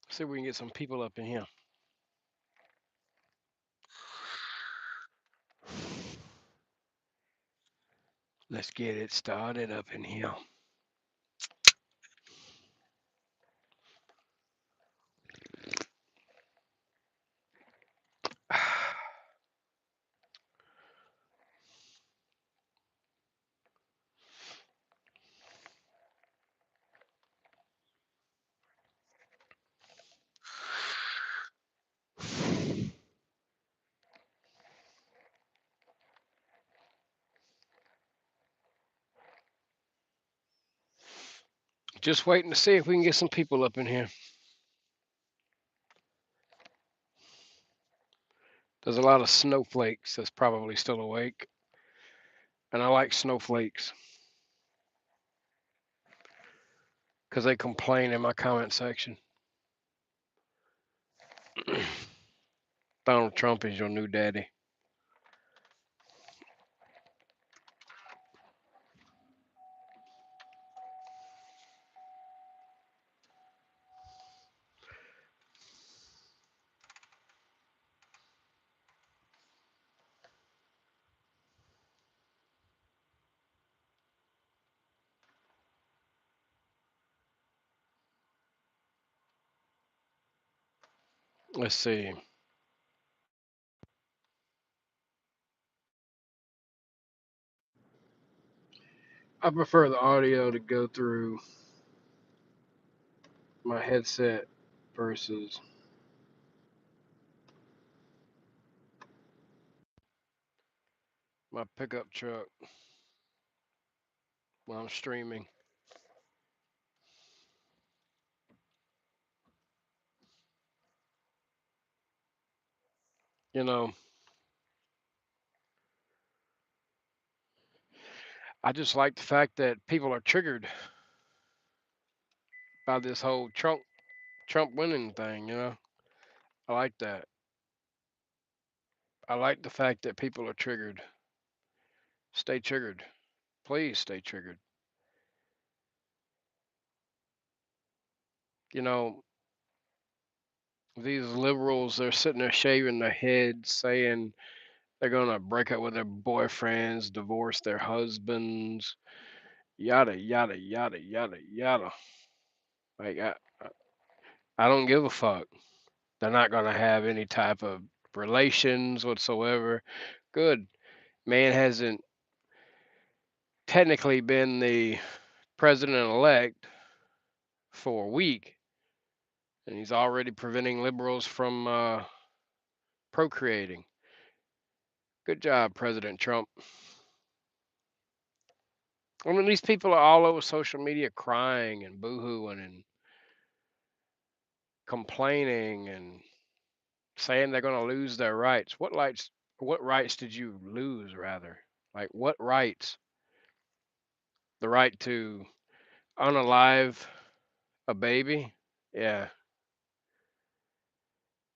See if we can get some people up in here. Let's get it started up in here. Just waiting to see if we can get some people up in here. There's a lot of snowflakes that's probably still awake. And I like snowflakes because they complain in my comment section. Donald Trump is your new daddy. Let's see. I prefer the audio to go through my headset versus my pickup truck when I'm streaming. You know, I just like the fact that people are triggered by this whole Trump winning thing, you know. I like that. I like the fact that people are triggered. Stay triggered. Please stay triggered. You know, these liberals, they're sitting there shaving their heads, saying they're gonna break up with their boyfriends, divorce their husbands, yada yada yada yada yada. Like I don't give a fuck. They're not gonna have any type of relations whatsoever. Good. Man hasn't technically been the president elect for a week, and he's already preventing liberals from procreating. Good job, President Trump. I mean, these people are all over social media crying and boohooing and complaining and saying they're going to lose their rights. What rights did you lose, rather? Like, what rights? The right to unalive a baby? Yeah.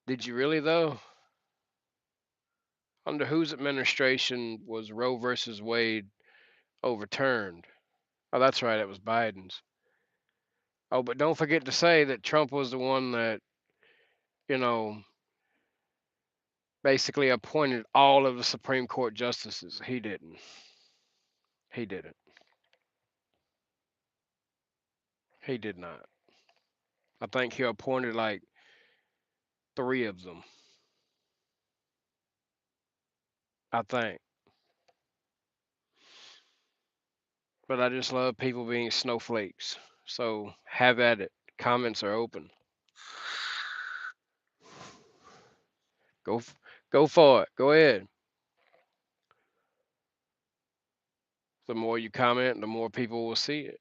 Did you really, though? Under whose administration was Roe versus Wade overturned? Oh, that's right, it was Biden's. Oh, but don't forget to say that Trump was the one that, you know, basically appointed all of the Supreme Court justices. He didn't. He didn't. He did not. I think he appointed like three of them. I think. But I just love people being snowflakes. So have at it. Comments are open. Go, go for it. Go ahead. The more you comment, the more people will see it.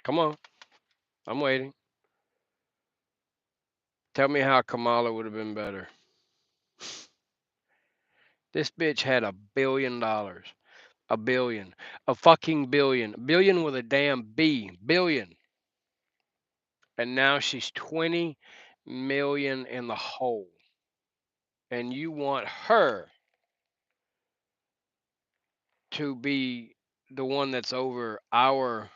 Come on. I'm waiting. Tell me how Kamala would have been better. This bitch had $1 billion. A billion. A fucking billion. A billion with a damn B. Billion. And now she's 20 million in the hole. And you want her to be the one that's over our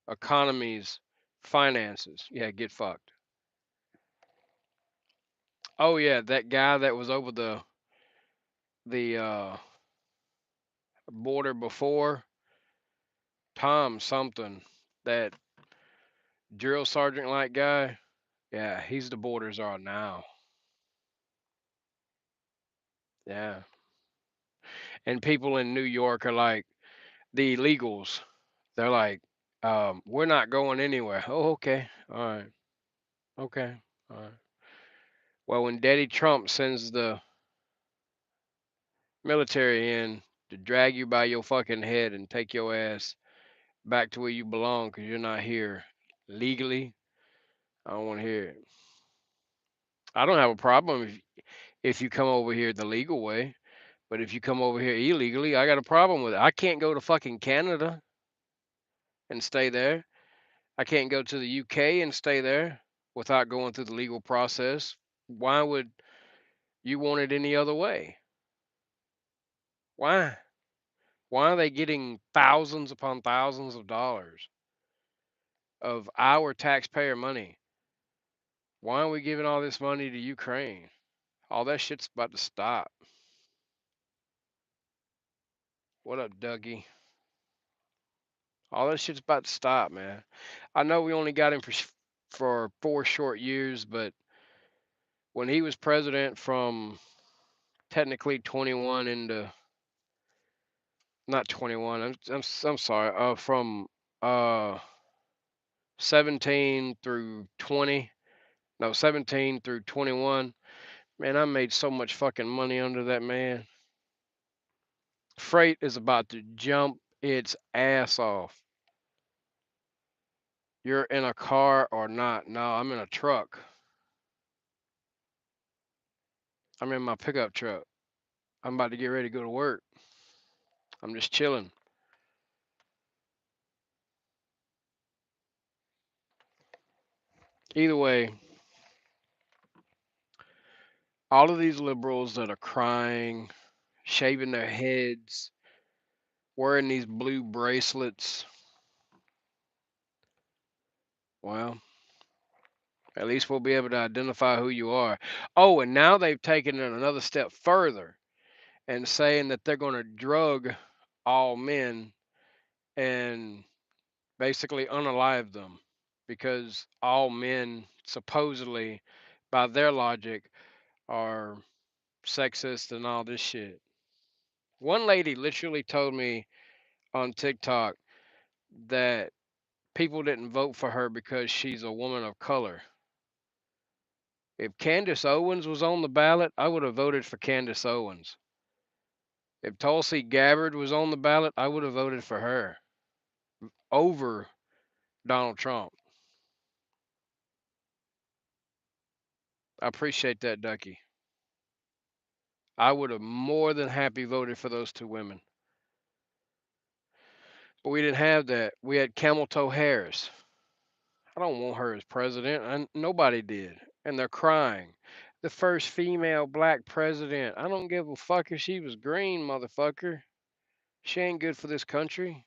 economy's finances. Yeah, get fucked. Oh yeah, that guy that was over the border before, Tom something, that drill sergeant like guy. Yeah, he's the border czar now. Yeah. And people in New York are like the illegals. They're like, we're not going anywhere. Oh, okay. All right. Okay. All right. Well, when Daddy Trump sends the military in to drag you by your fucking head and take your ass back to where you belong because you're not here legally, I don't want to hear it. I don't have a problem if you come over here the legal way, but if you come over here illegally, I got a problem with it. I can't go to fucking Canada and stay there. I can't go to the UK and stay there without going through the legal process. Why would you want it any other way? Why? Why are they getting thousands upon thousands of dollars of our taxpayer money? Why are we giving all this money to Ukraine? All that shit's about to stop. What up, Dougie? All that shit's about to stop, man. I know we only got him for 4 short years, but when he was president from technically 21 into not 21, I'm sorry, from uh 17 through 20, no 17 through 21. Man, I made so much fucking money under that man. Freight is about to jump its ass off. You're in a car or not? No, I'm in a truck. I'm in my pickup truck. I'm about to get ready to go to work. I'm just chilling. Either way, all of these liberals that are crying, shaving their heads, wearing these blue bracelets, well, at least we'll be able to identify who you are. Oh, and now they've taken it another step further and saying that they're going to drug all men and basically unalive them because all men supposedly, by their logic, are sexist and all this shit. One lady literally told me on TikTok that people didn't vote for her because she's a woman of color. If Candace Owens was on the ballot, I would have voted for Candace Owens. If Tulsi Gabbard was on the ballot, I would have voted for her over Donald Trump. I appreciate that, Ducky. I would have more than happy voted for those two women. But we didn't have that. We had Camel Toe Harris. I don't want her as president. And nobody did. And they're crying. The first female black president. I don't give a fuck if she was green, motherfucker. She ain't good for this country.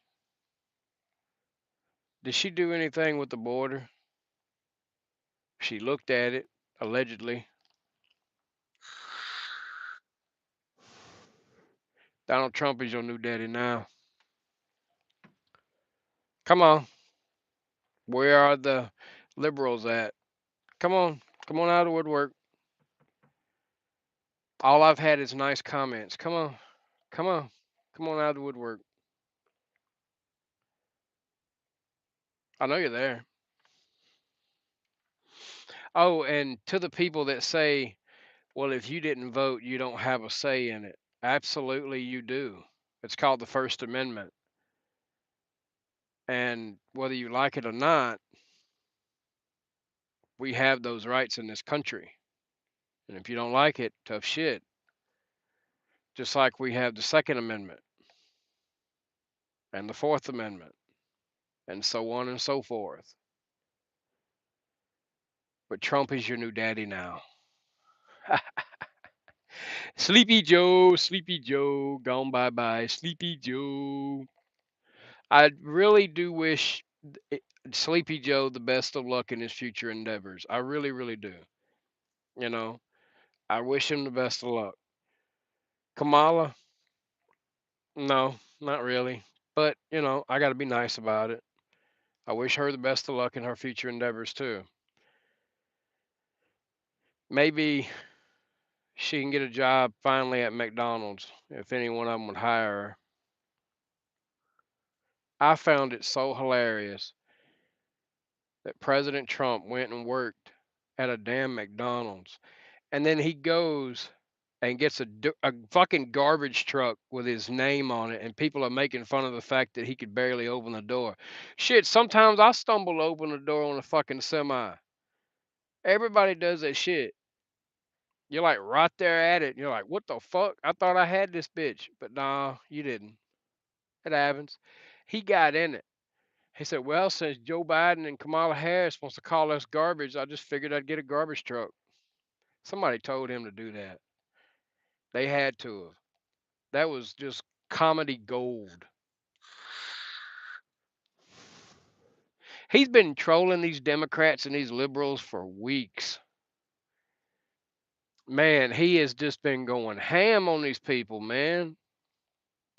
Did she do anything with the border? She looked at it, allegedly. Donald Trump is your new daddy now. Come on. Where are the liberals at? Come on. Come on out of the woodwork. All I've had is nice comments. Come on. Come on. Come on out of the woodwork. I know you're there. Oh, and to the people that say, well, if you didn't vote, you don't have a say in it. Absolutely, you do. It's called the First Amendment. And whether you like it or not, we have those rights in this country. And if you don't like it, tough shit. Just like we have the Second Amendment and the Fourth Amendment and so on and so forth. But Trump is your new daddy now. Sleepy Joe, gone bye bye. Sleepy Joe. I really do wish Sleepy Joe the best of luck in his future endeavors. I really, really do. You know, I wish him the best of luck. Kamala, no, not really. But, I got to be nice about it. I wish her the best of luck in her future endeavors too. Maybe she can get a job finally at McDonald's if any one of them would hire her. I found it so hilarious that President Trump went and worked at a damn McDonald's. And then he goes and gets a fucking garbage truck with his name on it, and people are making fun of the fact that he could barely open the door. Shit, sometimes I stumble to open the door on a fucking semi. Everybody does that shit. You're like right there at it. You're like, what the fuck? I thought I had this bitch. But nah, you didn't. It happens. He got in it. He said, well, since Joe Biden and Kamala Harris wants to call us garbage, I just figured I'd get a garbage truck. Somebody told him to do that. They had to have. That was just comedy gold. He's been trolling these Democrats and these liberals for weeks. Man, he has just been going ham on these people, man.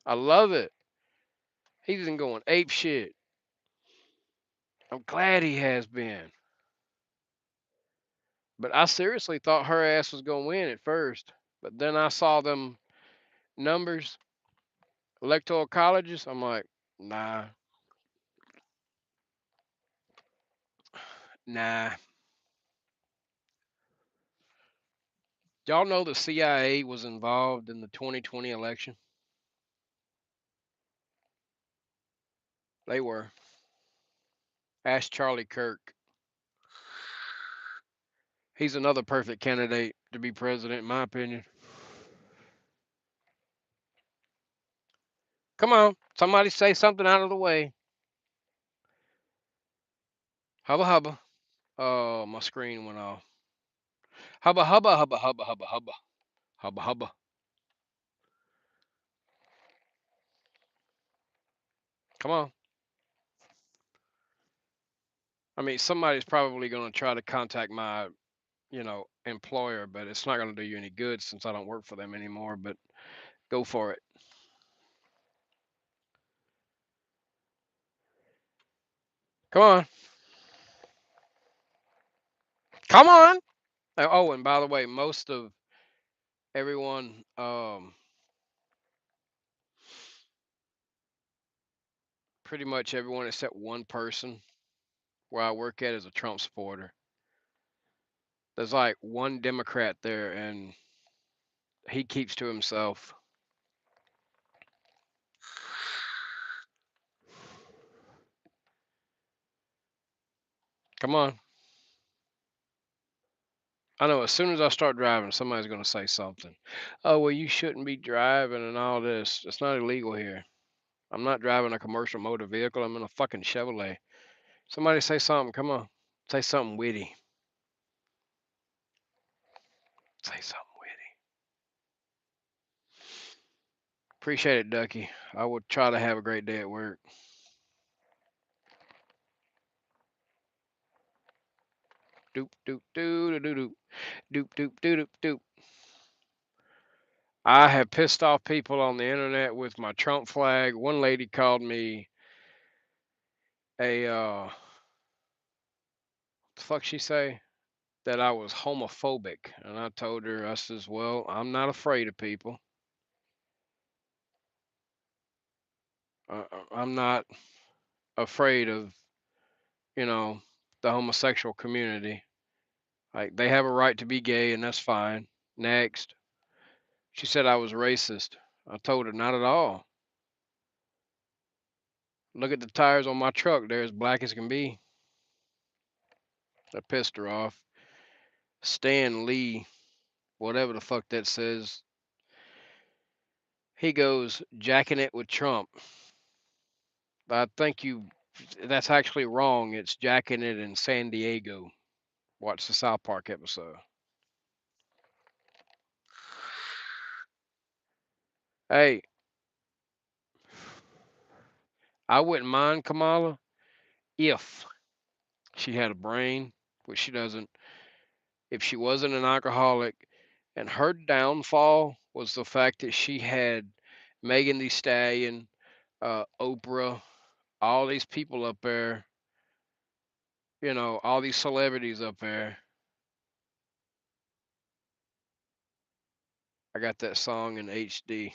I love it. He's been going ape shit. I'm glad he has been. But I seriously thought her ass was going to win at first. But then I saw them numbers, electoral colleges. I'm like, nah, nah. Y'all know the CIA was involved in the 2020 election? They were. Ask Charlie Kirk. He's another perfect candidate to be president, in my opinion. Come on, somebody say something out of the way. Hubba hubba. Oh, my screen went off. Hubba hubba hubba hubba hubba hubba. Hubba hubba. Come on. I mean, somebody's probably going to try to contact my, employer, but it's not going to do you any good since I don't work for them anymore. But go for it. Come on. Come on. Oh, and by the way, most of everyone, pretty much everyone except one person where I work at is a Trump supporter. There's like one Democrat there, and he keeps to himself. Come on. I know as soon as I start driving, somebody's going to say something. Oh, well, you shouldn't be driving and all this. It's not illegal here. I'm not driving a commercial motor vehicle. I'm in a fucking Chevrolet. Somebody say something. Come on. Say something witty. Say something witty. Appreciate it, Ducky. I will try to have a great day at work. Doop, doop, doo, doo, doo, doo. Doop, doop, doo, doop, doop. I have pissed off people on the internet with my Trump flag. One lady called me what the fuck she say? That I was homophobic. And I told her, I says, well, I'm not afraid of people. I'm not afraid of, you know, the homosexual community. Like, they have a right to be gay, and that's fine. Next. She said I was racist. I told her, not at all. Look at the tires on my truck. They're as black as can be. That pissed her off. Stan Lee, whatever the fuck that says, he goes, jacking it with Trump. I think that's actually wrong. It's jacking it in San Diego. Watch the South Park episode. Hey, I wouldn't mind Kamala if she had a brain, which she doesn't, if she wasn't an alcoholic, and her downfall was the fact that she had Megan Thee Stallion, Oprah, all these people up there, all these celebrities up there. I got that song in HD.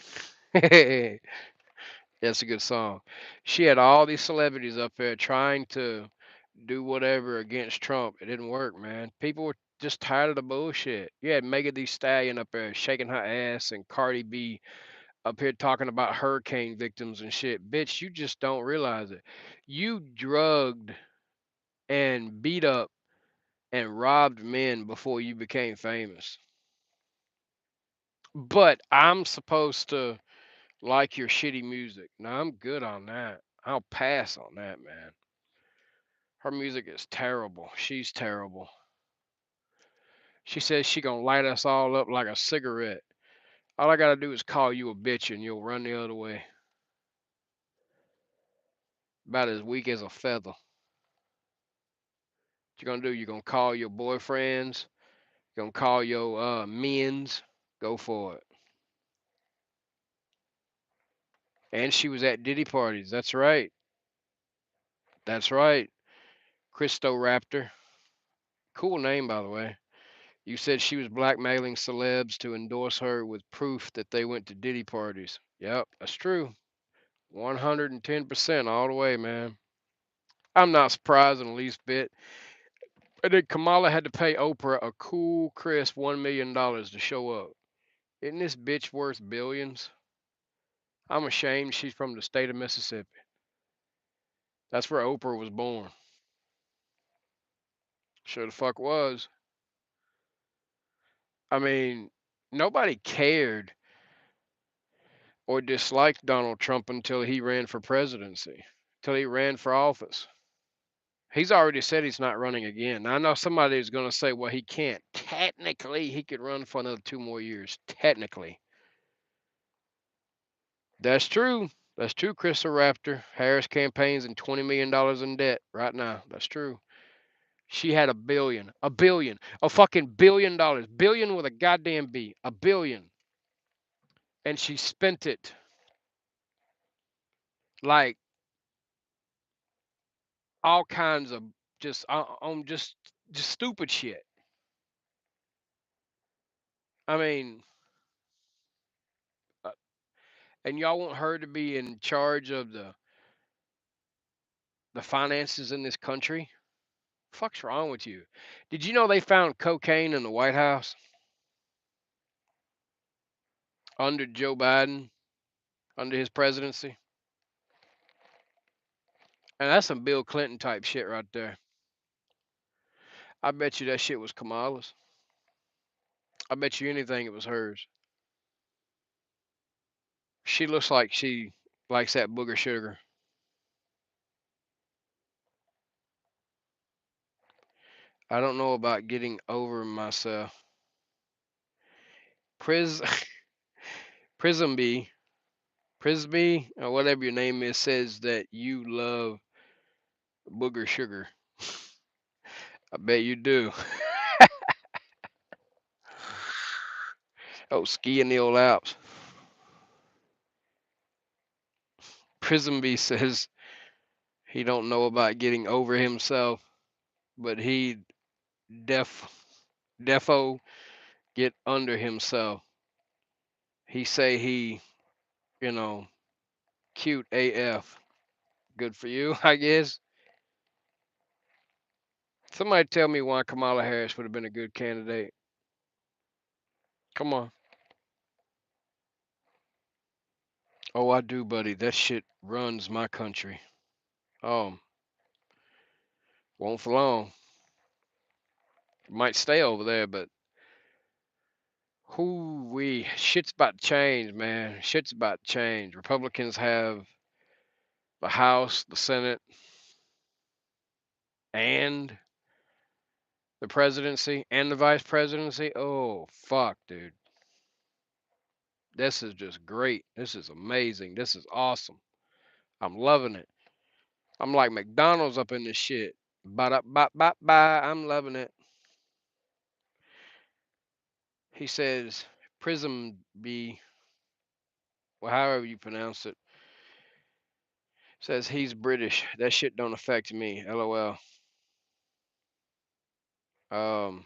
That's a good song. She had all these celebrities up there trying to do whatever against Trump. It didn't work, man. People were just tired of the bullshit. You had Megan Thee Stallion up there shaking her ass and Cardi B up here talking about hurricane victims and shit. Bitch, you just don't realize it. You drugged and beat up and robbed men before you became famous. But I'm supposed to like your shitty music. No, I'm good on that. I'll pass on that, man. Her music is terrible. She's terrible. She says she gonna light us all up like a cigarette. All I gotta do is call you a bitch and you'll run the other way. About as weak as a feather. What you gonna do? You gonna call your boyfriends? You gonna call your men's? Go for it. And she was at Diddy parties. That's right. That's right. Christo Raptor. Cool name, by the way. You said she was blackmailing celebs to endorse her with proof that they went to Diddy parties. Yep, that's true. 110% all the way, man. I'm not surprised in the least bit. I think Kamala had to pay Oprah a cool, crisp $1 million to show up. Isn't this bitch worth billions? I'm ashamed she's from the state of Mississippi. That's where Oprah was born. Sure the fuck was. I mean, nobody cared or disliked Donald Trump until he ran for presidency, until he ran for office. He's already said he's not running again. Now, I know somebody is going to say, well, he can't. Technically, he could run for another 2 more years. Technically. That's true. That's true, Crystal Raptor. Harris campaign's in $20 million in debt right now. That's true. She had a fucking $1 billion, billion with a goddamn B, a billion. And she spent it like all kinds of just on just stupid shit. I mean, uh, and y'all want her to be in charge of the finances in this country? Fuck's wrong with you? Did you know they found cocaine in the White House under Joe Biden, under his presidency? And that's some Bill Clinton type shit right there. I bet you that shit was Kamala's. I bet you anything it was hers. She looks like she likes that booger sugar. I don't know about getting over myself. Pris Prismby, Prisby, or whatever your name is, says that you love booger sugar. I bet you do. Oh, ski in the old Alps. Prismby says he don't know about getting over himself, but he def defo get under himself. He say he, you know, cute AF. Good for you, I guess. Somebody tell me why Kamala Harris would have been a good candidate. Come on. Oh, I do, buddy. That shit runs my country. Oh, won't for long. Might stay over there, but who we shit's about to change, man. Shit's about to change. Republicans have the House, the Senate, and the presidency and the vice presidency. Oh, fuck, dude. This is just great. This is amazing. This is awesome. I'm loving it. I'm like McDonald's up in this shit. Ba ba ba ba. I'm loving it. He says Prism B, well, however you pronounce it, says he's British. That shit don't affect me. LOL. Um,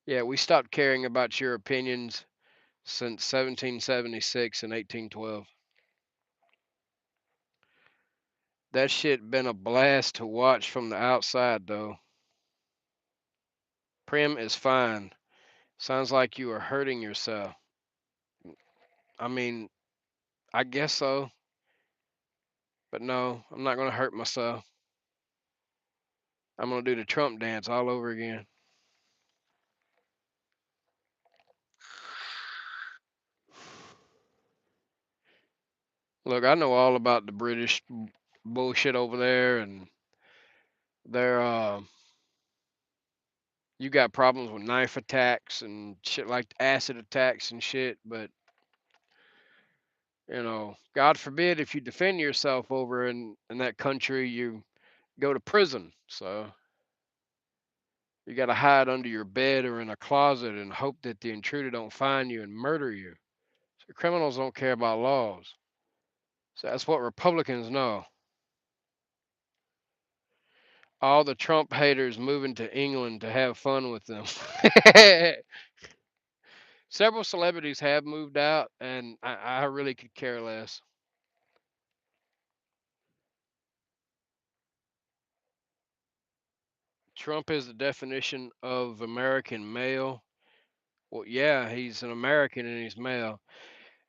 yeah, we stopped caring about your opinions since 1776 and 1812. That shit been a blast to watch from the outside, though. Prim is fine. Sounds like you are hurting yourself. I mean, I guess so, but no, I'm not gonna hurt myself. I'm gonna do the Trump dance all over again. Look, I know all about the British bullshit over there, and they're you got problems with knife attacks and shit like acid attacks and shit, but God forbid if you defend yourself over in that country, you go to prison. So you got to hide under your bed or in a closet and hope that the intruder don't find you and murder you. So criminals don't care about laws. So that's what Republicans know. All the Trump haters moving to England to have fun with them. Several celebrities have moved out, and I really could care less. Trump is the definition of American male. Well, yeah, he's an American and he's male.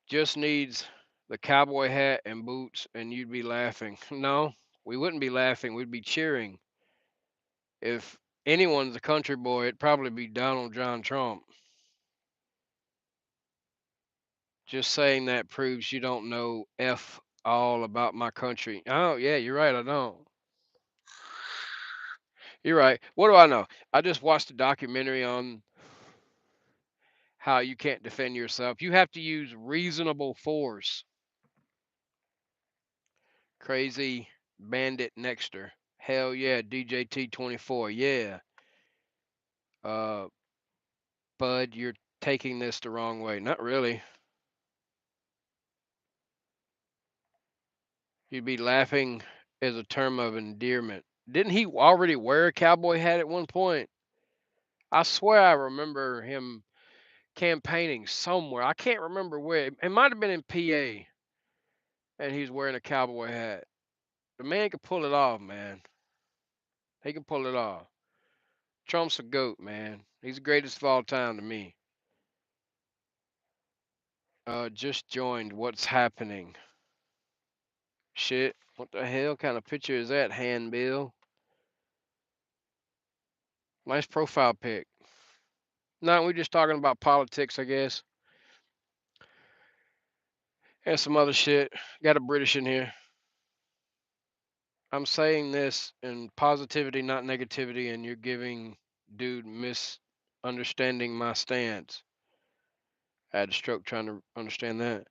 Just needs the cowboy hat and boots, and you'd be laughing. No, we wouldn't be laughing. We'd be cheering. If anyone's a country boy, it'd probably be Donald John Trump. Just saying that proves you don't know F all about my country. Oh, yeah, you're right. I don't. You're right. What do I know? I just watched a documentary on how you can't defend yourself. You have to use reasonable force. Crazy Bandit Nexter. Hell yeah, DJT24. Yeah. Uh, Bud, you're taking this the wrong way. Not really. You'd be laughing as a term of endearment. Didn't he already wear a cowboy hat at one point? I swear I remember him campaigning somewhere. I can't remember where. It might have been in PA, and he's wearing a cowboy hat. The man can pull it off, man. He can pull it off. Trump's a goat, man. He's the greatest of all time to me. Just joined. What's happening? Shit. What the hell kind of picture is that, handbill? Nice profile pic. No, we're just talking about politics, I guess. And some other shit. Got a British in here. I'm saying this in positivity, not negativity, and you're giving dude misunderstanding my stance. I had a stroke trying to understand that.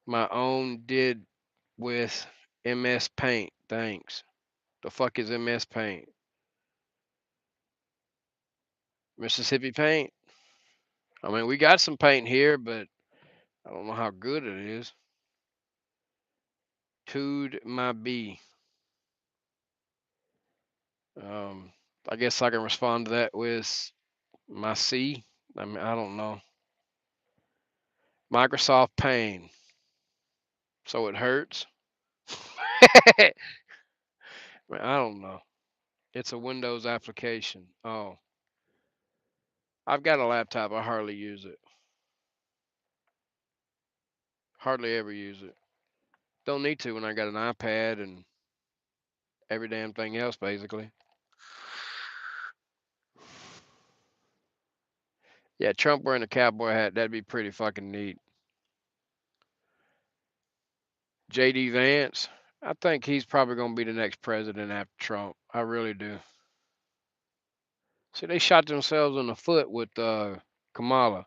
My own did with MS Paint. Thanks. The fuck is MS Paint? Mississippi Paint? I mean, we got some paint here, but I don't know how good it is. Tood my B. Um, I guess I can respond to that with my C. I mean, I don't know. Microsoft Paint. So it hurts. I don't know. It's a Windows application. Oh, I've got a laptop. I hardly use it. Hardly ever use it. Don't need to when I got an iPad and every damn thing else, basically. Yeah, Trump wearing a cowboy hat. That'd be pretty fucking neat. JD Vance. I think he's probably going to be the next president after Trump. I really do. See, they shot themselves in the foot with Kamala.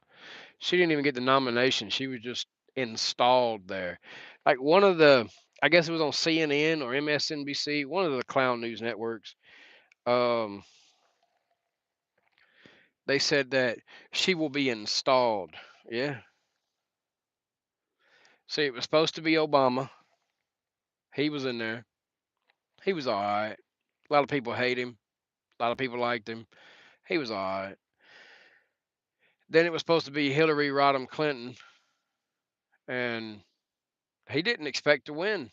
She didn't even get the nomination. She was just installed there. Like one of the, I guess it was on CNN or MSNBC, one of the clown news networks. Um, they said that she will be installed. Yeah. See, it was supposed to be Obama. He was in there. He was all right. A lot of people hate him. A lot of people liked him. He was all right. Then it was supposed to be Hillary Rodham Clinton, and he didn't expect to win.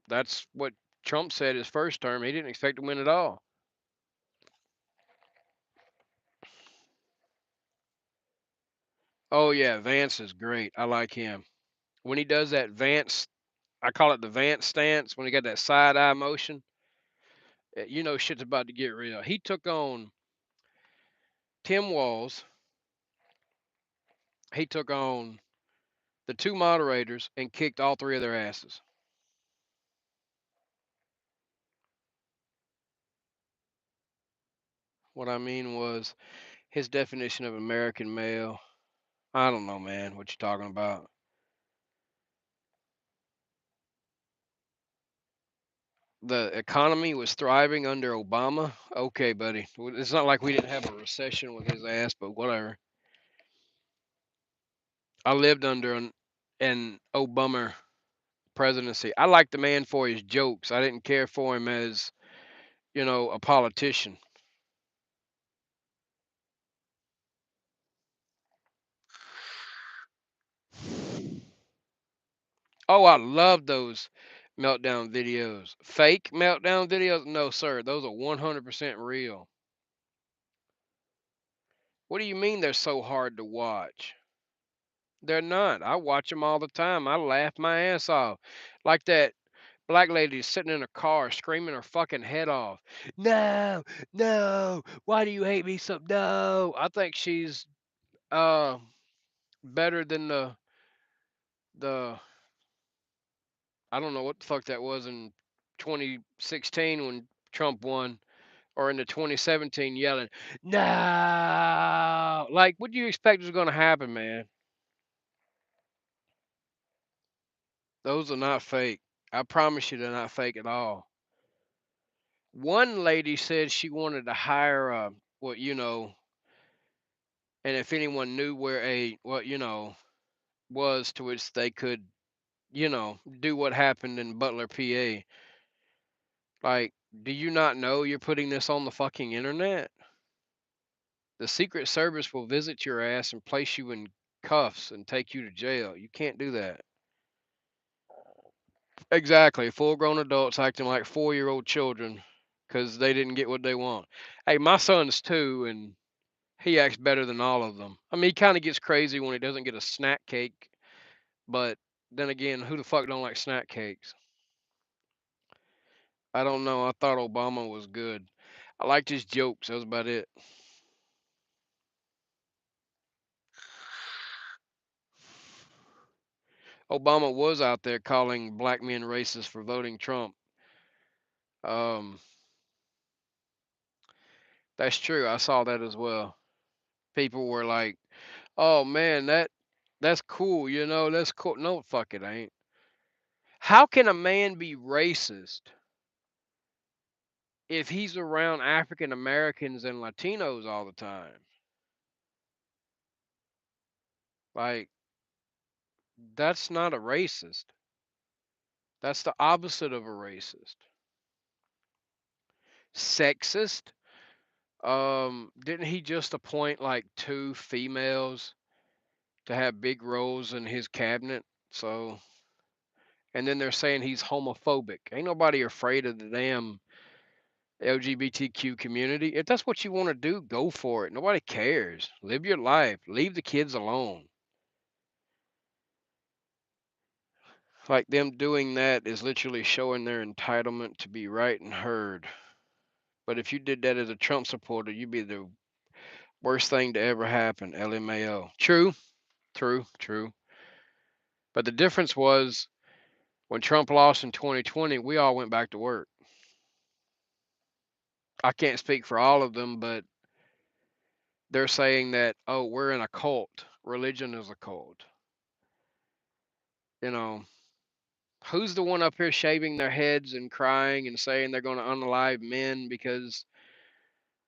That's what Trump said his first term. He didn't expect to win at all. Oh yeah, Vance is great. I like him. When he does that Vance, I call it the Vance stance. When he got that side eye motion, you know shit's about to get real. He took on Tim Walls. He took on the two moderators and kicked all three of their asses. What I mean was his definition of American male. I don't know, man. What you talking about? The economy was thriving under Obama. Okay, buddy. It's not like we didn't have a recession with his ass, but whatever. I lived under an Obama presidency. I liked the man for his jokes. I didn't care for him as, a politician. Oh, I love those meltdown videos. Fake meltdown videos? No, sir. Those are 100% real. What do you mean they're so hard to watch? They're not. I watch them all the time. I laugh my ass off. Like that black lady sitting in a car screaming her fucking head off. No, no. Why do you hate me so? No. I think she's uh better than the I don't know what the fuck that was in 2016 when Trump won, or in the 2017 yelling, "No!" Like, what do you expect was going to happen, man? Those are not fake. I promise you, they're not fake at all. One lady said she wanted to hire and if anyone knew where was to which they could, do what happened in Butler, PA. Like, do you not know you're putting this on the fucking internet? The Secret Service will visit your ass and place you in cuffs and take you to jail. You can't do that. Exactly. Full grown adults acting like 4-year-old children because they didn't get what they want. Hey, my son's two, and he acts better than all of them. I mean, he kind of gets crazy when he doesn't get a snack cake, but then again, who the fuck don't like snack cakes? I don't know. I thought Obama was good. I liked his jokes. That was about it. Obama was out there calling black men racist for voting Trump. Um, that's true. I saw that as well. People were like, "Oh man, that's cool. That's cool." No, fuck it ain't. How can a man be racist if he's around African Americans and Latinos all the time? Like, that's not a racist. That's the opposite of a racist. Sexist. Didn't he just appoint like two females to have big roles in his cabinet? So, and then they're saying he's homophobic. Ain't nobody afraid of the damn LGBTQ community. If that's what you want to do, go for it. Nobody cares. Live your life. Leave the kids alone. Like them doing that is literally showing their entitlement to be right and heard. But if you did that as a Trump supporter, you'd be the worst thing to ever happen. LMAO. True, true, true. But the difference was when Trump lost in 2020, we all went back to work. I can't speak for all of them, but they're saying that, oh, we're in a cult. Religion is a cult. You know, who's the one up here shaving their heads and crying and saying they're going to unalive men because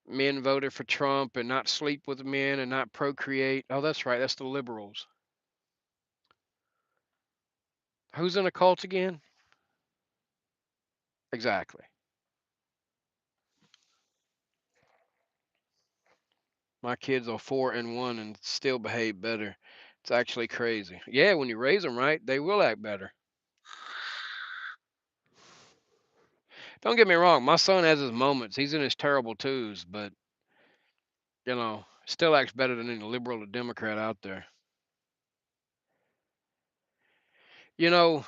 men voted for Trump and not sleep with men and not procreate? Oh, that's right. That's the liberals. Who's in a cult again? Exactly. My kids are 4 and 1 and still behave better. It's actually crazy. Yeah, when you raise them right, they will act better. Don't get me wrong. My son has his moments. He's in his terrible twos, but still acts better than any liberal or Democrat out there. You know,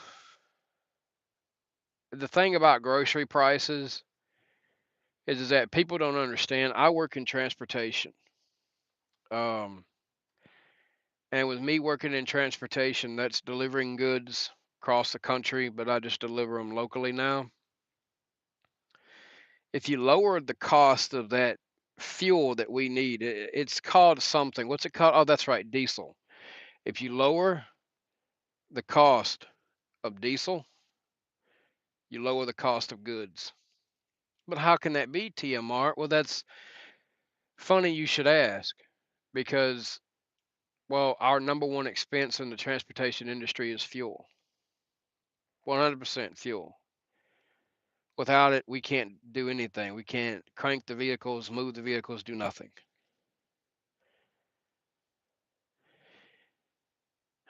the thing about grocery prices is that people don't understand. I work in transportation. Um, and with me working in transportation, that's delivering goods across the country, but I just deliver them locally now. If you lower the cost of that fuel that we need, it's called something. What's it called? Oh, that's right, diesel. If you lower the cost of diesel, you lower the cost of goods. But how can that be, TMR? Well, that's funny you should ask because, well, our number one expense in the transportation industry is fuel. 100% fuel. Without it, we can't do anything. We can't crank the vehicles, move the vehicles, do nothing.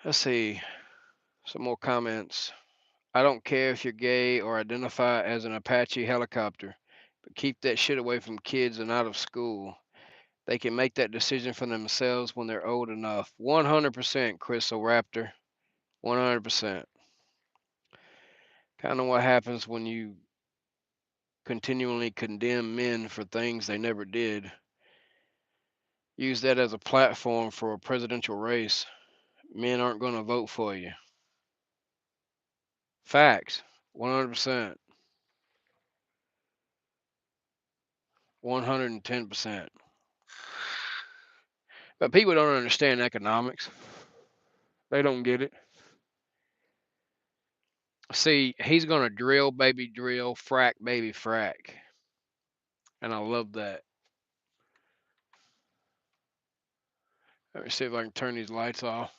Let's see some more comments. I don't care if you're gay or identify as an Apache helicopter, but keep that shit away from kids and out of school. They can make that decision for themselves when they're old enough. 100%, Crystal Raptor. 100%. Kind of what happens when you continually condemn men for things they never did. Use that as a platform for a presidential race. Men aren't going to vote for you. Facts. 100%. 110%. But people don't understand economics. They don't get it. See, he's going to drill, baby, drill, frack, baby, frack. And I love that. Let me see if I can turn these lights off.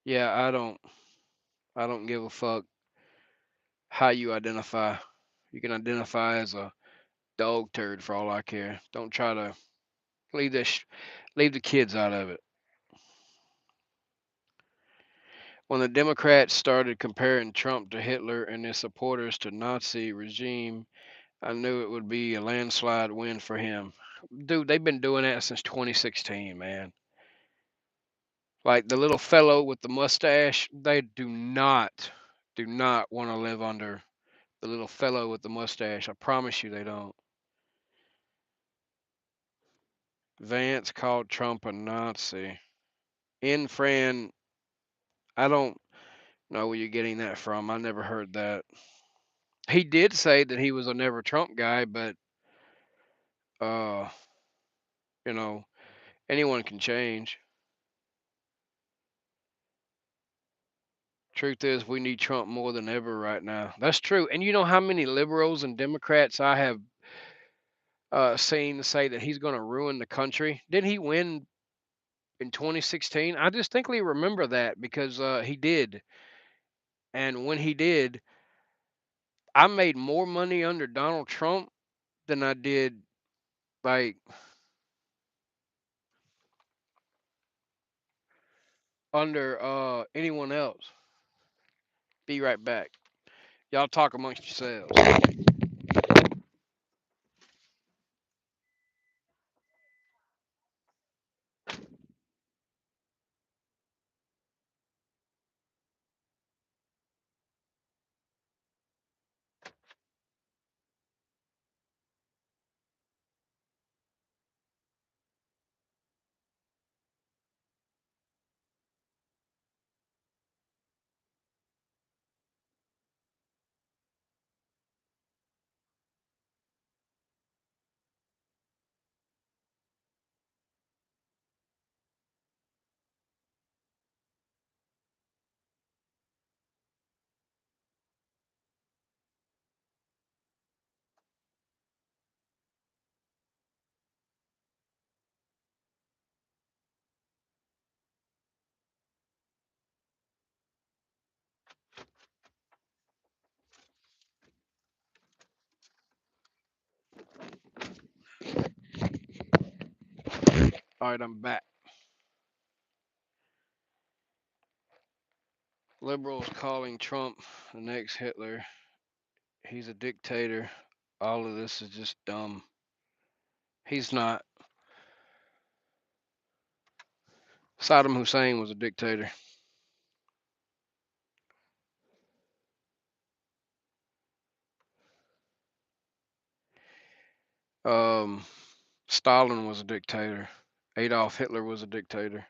Yeah, I don't give a fuck how you identify. You can identify as a dog turd for all I care. Don't try to leave this leave the kids out of it. When the Democrats started comparing Trump to Hitler and his supporters to Nazi regime, I knew it would be a landslide win for him. Dude, they've been doing that since 2016, man. Like the little fellow with the mustache, they do not want to live under the little fellow with the mustache. I promise you they don't. Vance called Trump a Nazi. In Fran, I don't know where you're getting that from. I never heard that. He did say that he was a never Trump guy, but uh, you know, anyone can change. Truth is, we need Trump more than ever right now. That's true. And you know how many liberals and Democrats I have seen say that he's going to ruin the country? Did he win in 2016? I distinctly remember that because he did. And when he did, I made more money under Donald Trump than I did like under anyone else. Be right back. Y'all talk amongst yourselves. All right, I'm back. Liberals calling Trump the next Hitler. He's a dictator. All of this is just dumb. He's not. Saddam Hussein was a dictator. Um, Stalin was a dictator. Adolf Hitler was a dictator.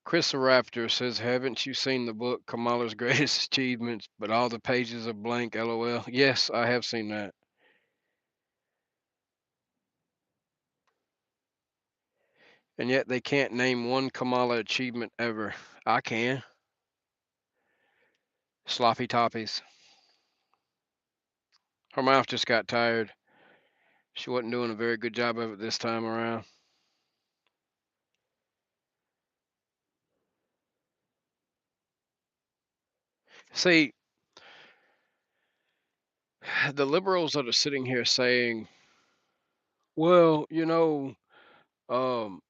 Chris the Raptor says, "Haven't you seen the book Kamala's Greatest Achievements, but all the pages are blank? LOL." Yes, I have seen that. And yet they can't name one Kamala achievement ever. I can. Sloppy toppies. Her mouth just got tired. She wasn't doing a very good job of it this time around. See, the liberals that are sitting here saying, well, um,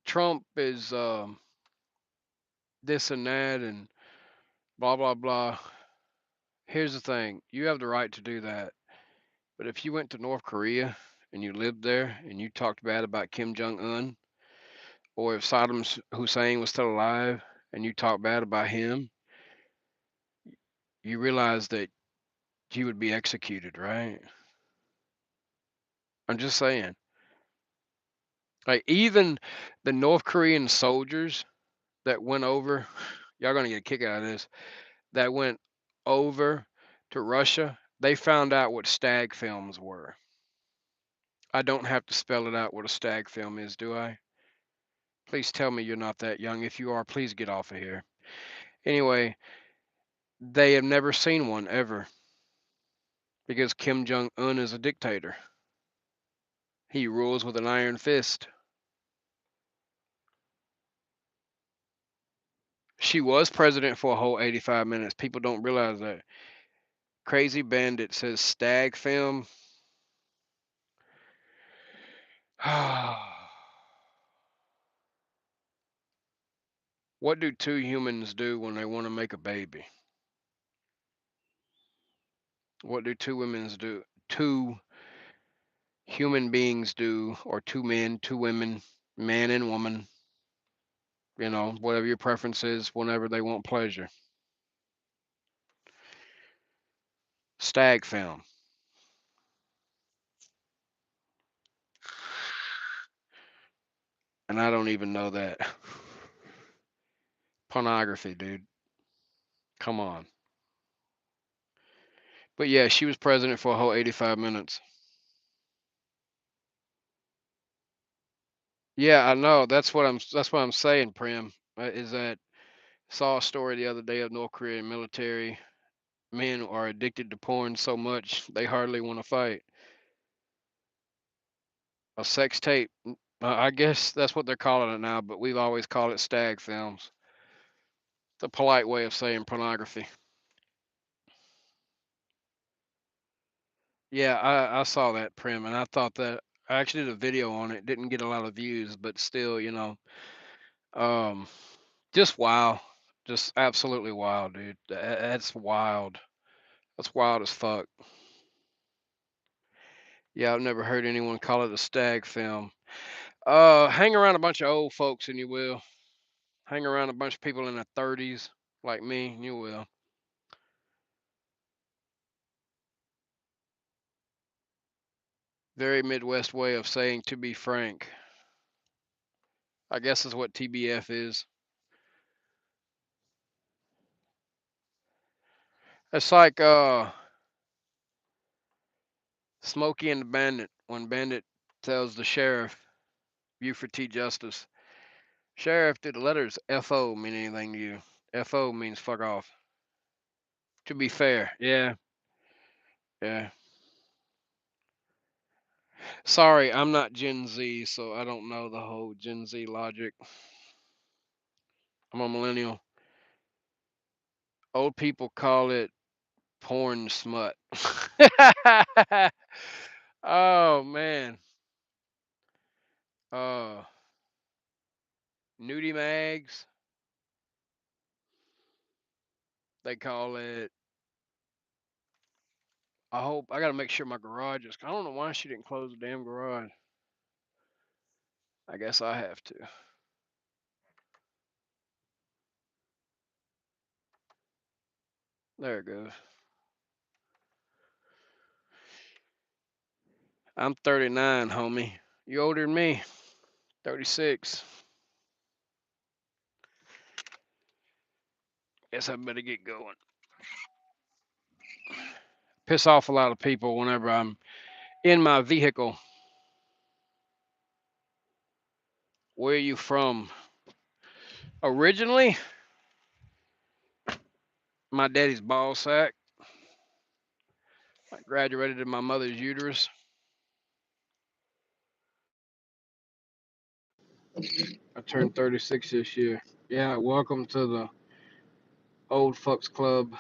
Trump is this and that and blah, blah, blah. Here's the thing, you have the right to do that. But if you went to North Korea and you lived there and you talked bad about Kim Jong un, or if Saddam Hussein was still alive and you talked bad about him, you realize that he would be executed, right? I'm just saying. Like, even the North Korean soldiers that went over, y'all gonna get a kick out of this, that went over to Russia, they found out what stag films were. I don't have to spell it out what a stag film is, do I? Please tell me you're not that young. If you are, please get off of here. Anyway, they have never seen one ever because Kim Jong un is a dictator. He rules with an iron fist. She was president for a whole 85 minutes. People don't realize that. Crazy Bandit says stag film. What do two humans do when they want to make a baby? What do two women do? Two human beings do, or two men, two women, man and woman, whatever your preference is, whenever they want pleasure. Stag film. And I don't even know that. Pornography, dude. Come on. But yeah, she was president for a whole 85 minutes. Yeah, I know. That's what I'm saying, Prim. Is that saw a story the other day of North Korean military men are addicted to porn so much they hardly want to fight. A sex tape. I guess that's what they're calling it now, but we've always called it stag films. It's a polite way of saying pornography. Yeah, I saw that, Prim, and I thought that I actually did a video on it. Didn't get a lot of views, but still, um, just wow, just absolutely wild, dude. That's wild. That's wild as fuck. Yeah, I've never heard anyone call it a stag film. Hang around a bunch of old folks and you will. Hang around a bunch of people in their 30s like me, and you will. Very Midwest way of saying to be frank. I guess is what TBF is. It's like Smokey and the Bandit when Bandit tells the sheriff, Buford T. Justice, Sheriff, do the letters FO mean anything to you? FO means fuck off. To be fair. Yeah. Yeah. Sorry, I'm not Gen Z, so I don't know the whole Gen Z logic. I'm a millennial. Old people call it porn smut. Oh man. Uh Nudie mags, they call it. I hope I gotta make sure my garage is. I don't know why she didn't close the damn garage. I guess I have to. There it goes. I'm 39, homie. You older than me? 36. Guess I better get going. Piss off a lot of people whenever I'm in my vehicle. Where are you from? Originally, my daddy's ball sack. I graduated in my mother's uterus. I turned 36 this year. Yeah, welcome to the old fucks club.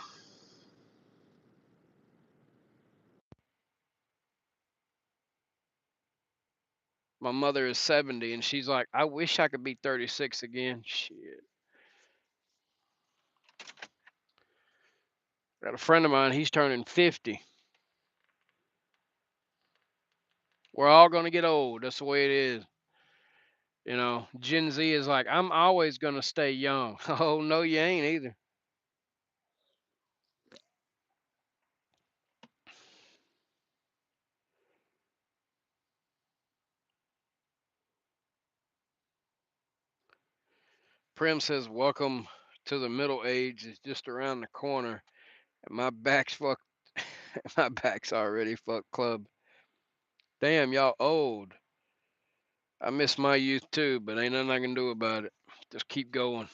My mother is 70 and she's like, I wish I could be 36 again. Shit. Got a friend of mine, he's turning 50. We're all going to get old. That's the way it is. You know, Gen Z is like, I'm always going to stay young. Oh, no, you ain't either. Prim says, welcome to the middle age. It's just around the corner. And my back's fucked. My back's already fucked club. Damn, y'all old. I miss my youth too, but ain't nothing I can do about it. Just keep going.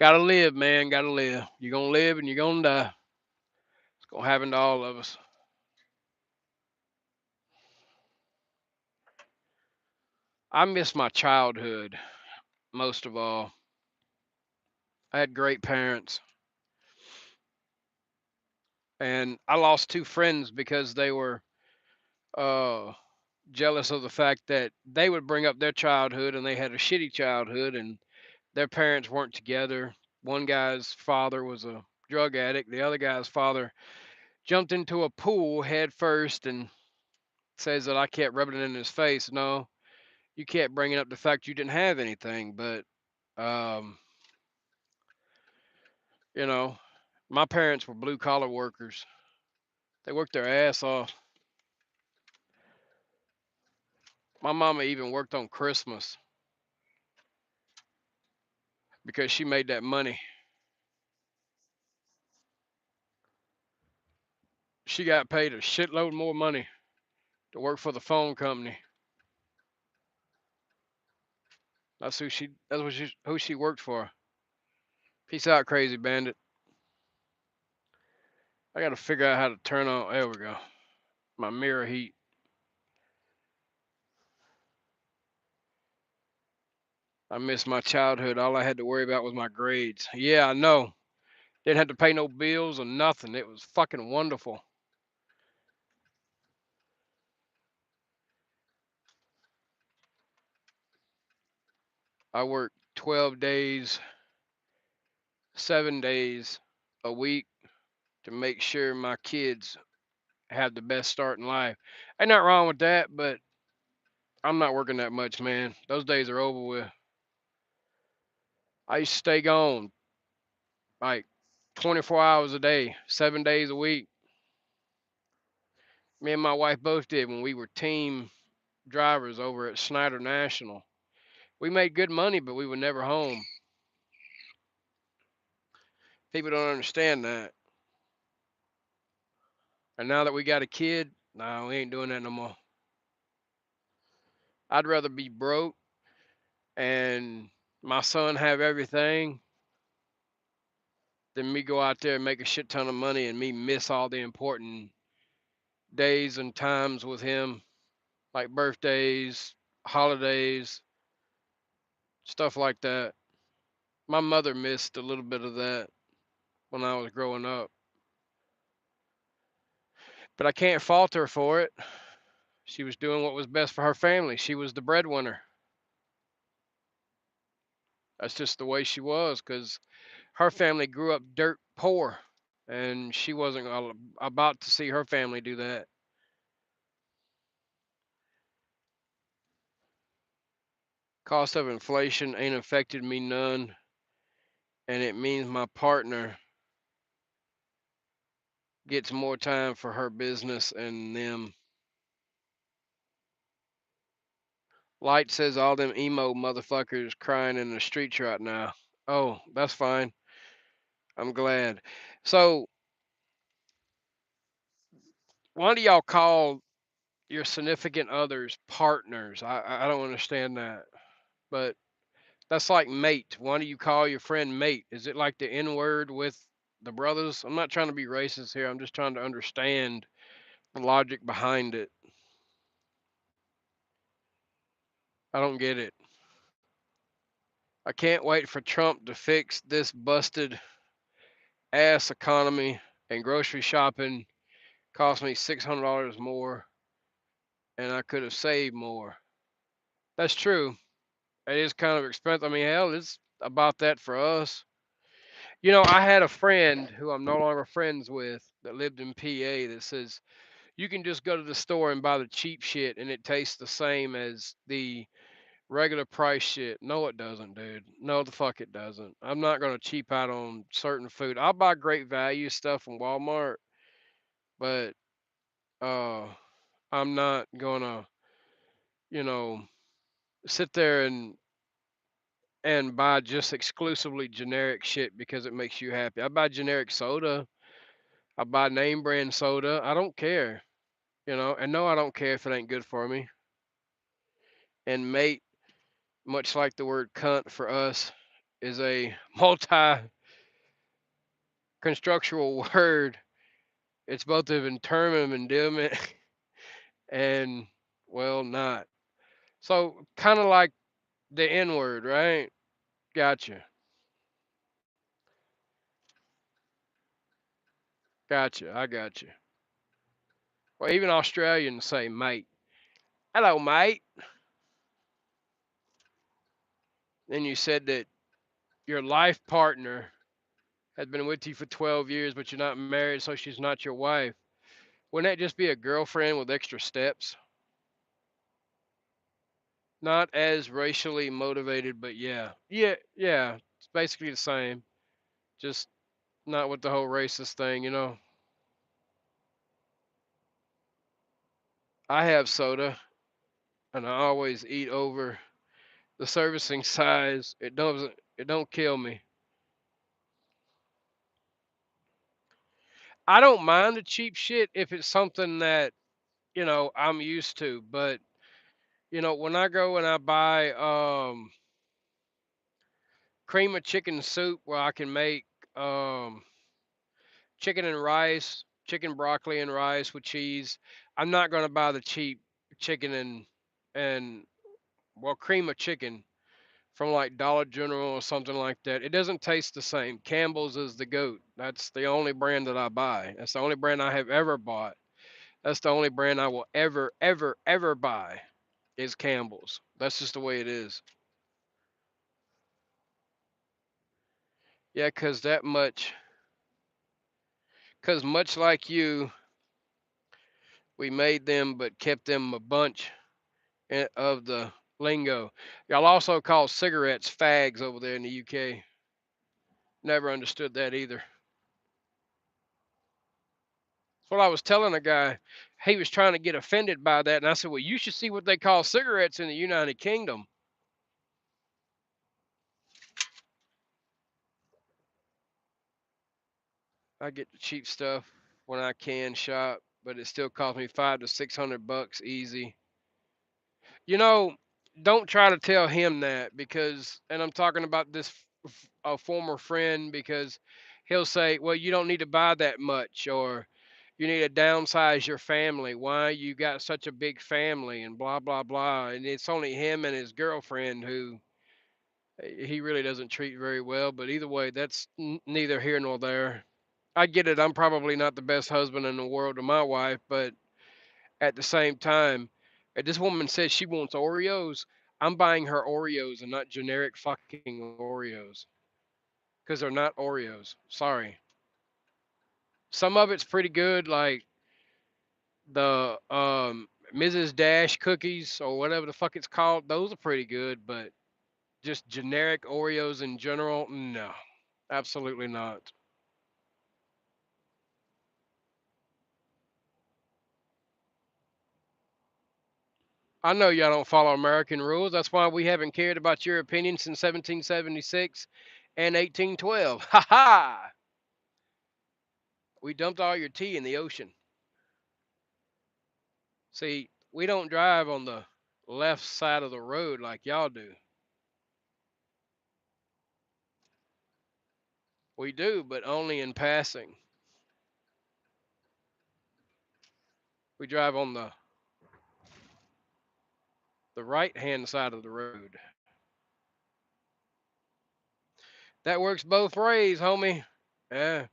Gotta live, man. Gotta live. You're gonna live and you're gonna die. It's gonna happen to all of us. I miss my childhood most of all. I had great parents, and I lost two friends because they were uh, jealous of the fact that they would bring up their childhood and they had a shitty childhood and their parents weren't together. One guy's father was a drug addict. The other guy's father jumped into a pool head first and says that I kept rubbing it in his face. No, you kept bringing up the fact you didn't have anything, but um, you know, my parents were blue collar workers. They worked their ass off. My mama even worked on Christmas because she made that money. She got paid a shitload more money to work for the phone company. Who she worked for. Peace out, crazy bandit. I gotta figure out how to turn on. There we go. My mirror heat. I miss my childhood. All I had to worry about was my grades. Yeah, I know. Didn't have to pay no bills or nothing. It was fucking wonderful. I worked 12 days, 7 days a week to make sure my kids have the best start in life. Ain't nothing wrong with that, but I'm not working that much, man. Those days are over with. I used to stay gone like 24 hours a day, 7 days a week. Me and my wife both did when we were team drivers over at Snyder National. We made good money, but we were never home. People don't understand that. And now that we got a kid, no, we ain't doing that no more. I'd rather be broke and my son have everything than me go out there and make a shit ton of money and me miss all the important days and times with him, like birthdays, holidays, stuff like that. My mother missed a little bit of that when I was growing up, but I can't fault her for it. She was doing what was best for her family. She was the breadwinner. That's just the way she was because her family grew up dirt poor, and she wasn't about to see her family do that. Cost of inflation ain't affected me none, and it means my partner gets more time for her business and them. Light says all them emo motherfuckers crying in the streets right now. Oh, that's fine. I'm glad. So, why do y'all call your significant others partners? I don't understand that. But that's like mate. Why do you call your friend mate? Is it like the N word with the brothers? I'm not trying to be racist here. I'm just trying to understand the logic behind it. I don't get it. I can't wait for Trump to fix this busted ass economy, and grocery shopping cost me $600 more and I could have saved more. That's true. It is kind of expensive. I mean, hell, it's about that for us. You know, I had a friend who I'm no longer friends with that lived in PA that says you can just go to the store and buy the cheap shit and it tastes the same as the regular price shit. No, it doesn't, dude. No, the fuck it doesn't. I'm not going to cheap out on certain food. I'll buy great value stuff from Walmart, but uh, I'm not going to, you know, sit there and buy just exclusively generic shit because it makes you happy. I buy generic soda. I buy name brand soda. I don't care, and no, I don't care if it ain't good for me. And mate, much like the word cunt for us, is a multi constructual word. It's both of term of endearment and, well, not. So, kind of like the N word, right? Gotcha. Gotcha. I gotcha. Well, even Australians say mate. Hello, mate. Then you said that your life partner has been with you for 12 years, but you're not married, so she's not your wife. Wouldn't that just be a girlfriend with extra steps? Not as racially motivated, but yeah. Yeah, yeah. It's basically the same. Just not with the whole racist thing. I have soda and I always eat over the servicing size. It don't kill me. I don't mind the cheap shit if it's something that, I'm used to, but when I go and I buy cream of chicken soup where I can make um chicken and rice, chicken broccoli and rice with cheese, I'm not going to buy the cheap chicken and well cream of chicken from like Dollar General or something like that. It doesn't taste the same. Campbell's is the goat. That's the only brand that I buy. That's the only brand I have ever bought. That's the only brand I will ever buy is Campbell's. That's just the way it is. Yeah, cause much like you, we made them but kept them a bunch of the lingo. Y'all also call cigarettes fags over there in the UK. Never understood that either. That's what I was telling a guy. He was trying to get offended by that, and I said, "Well, you should see what they call cigarettes in the United Kingdom." I get the cheap stuff when I can shop, but it still costs me 500 to 600 bucks easy. You know, don't try to tell him that because, and I'm talking about this a former friend because he'll say, "Well, you don't need to buy that much," or You need to downsize your family. Why you got such a big family and blah blah blah. And it's only him and his girlfriend who he really doesn't treat very well. But either way, that's neither here nor there. I get it. I'm probably not the best husband in the world to my wife, but at the same time, if this woman says she wants Oreos, I'm buying her Oreos and not generic fucking Oreos because they're not Oreos. Sorry. Some of it's pretty good, like the Mrs. Dash cookies or whatever the fuck it's called. Those are pretty good, but just generic Oreos in general, no, absolutely not. I know y'all don't follow American rules. That's why we haven't cared about your opinion since 1776 and 1812. Ha ha! We dumped all your tea in the ocean. See, we don't drive on the left side of the road like y'all do. We do, but only in passing. We drive on the right hand side of the road. That works both ways, homie. Yeah.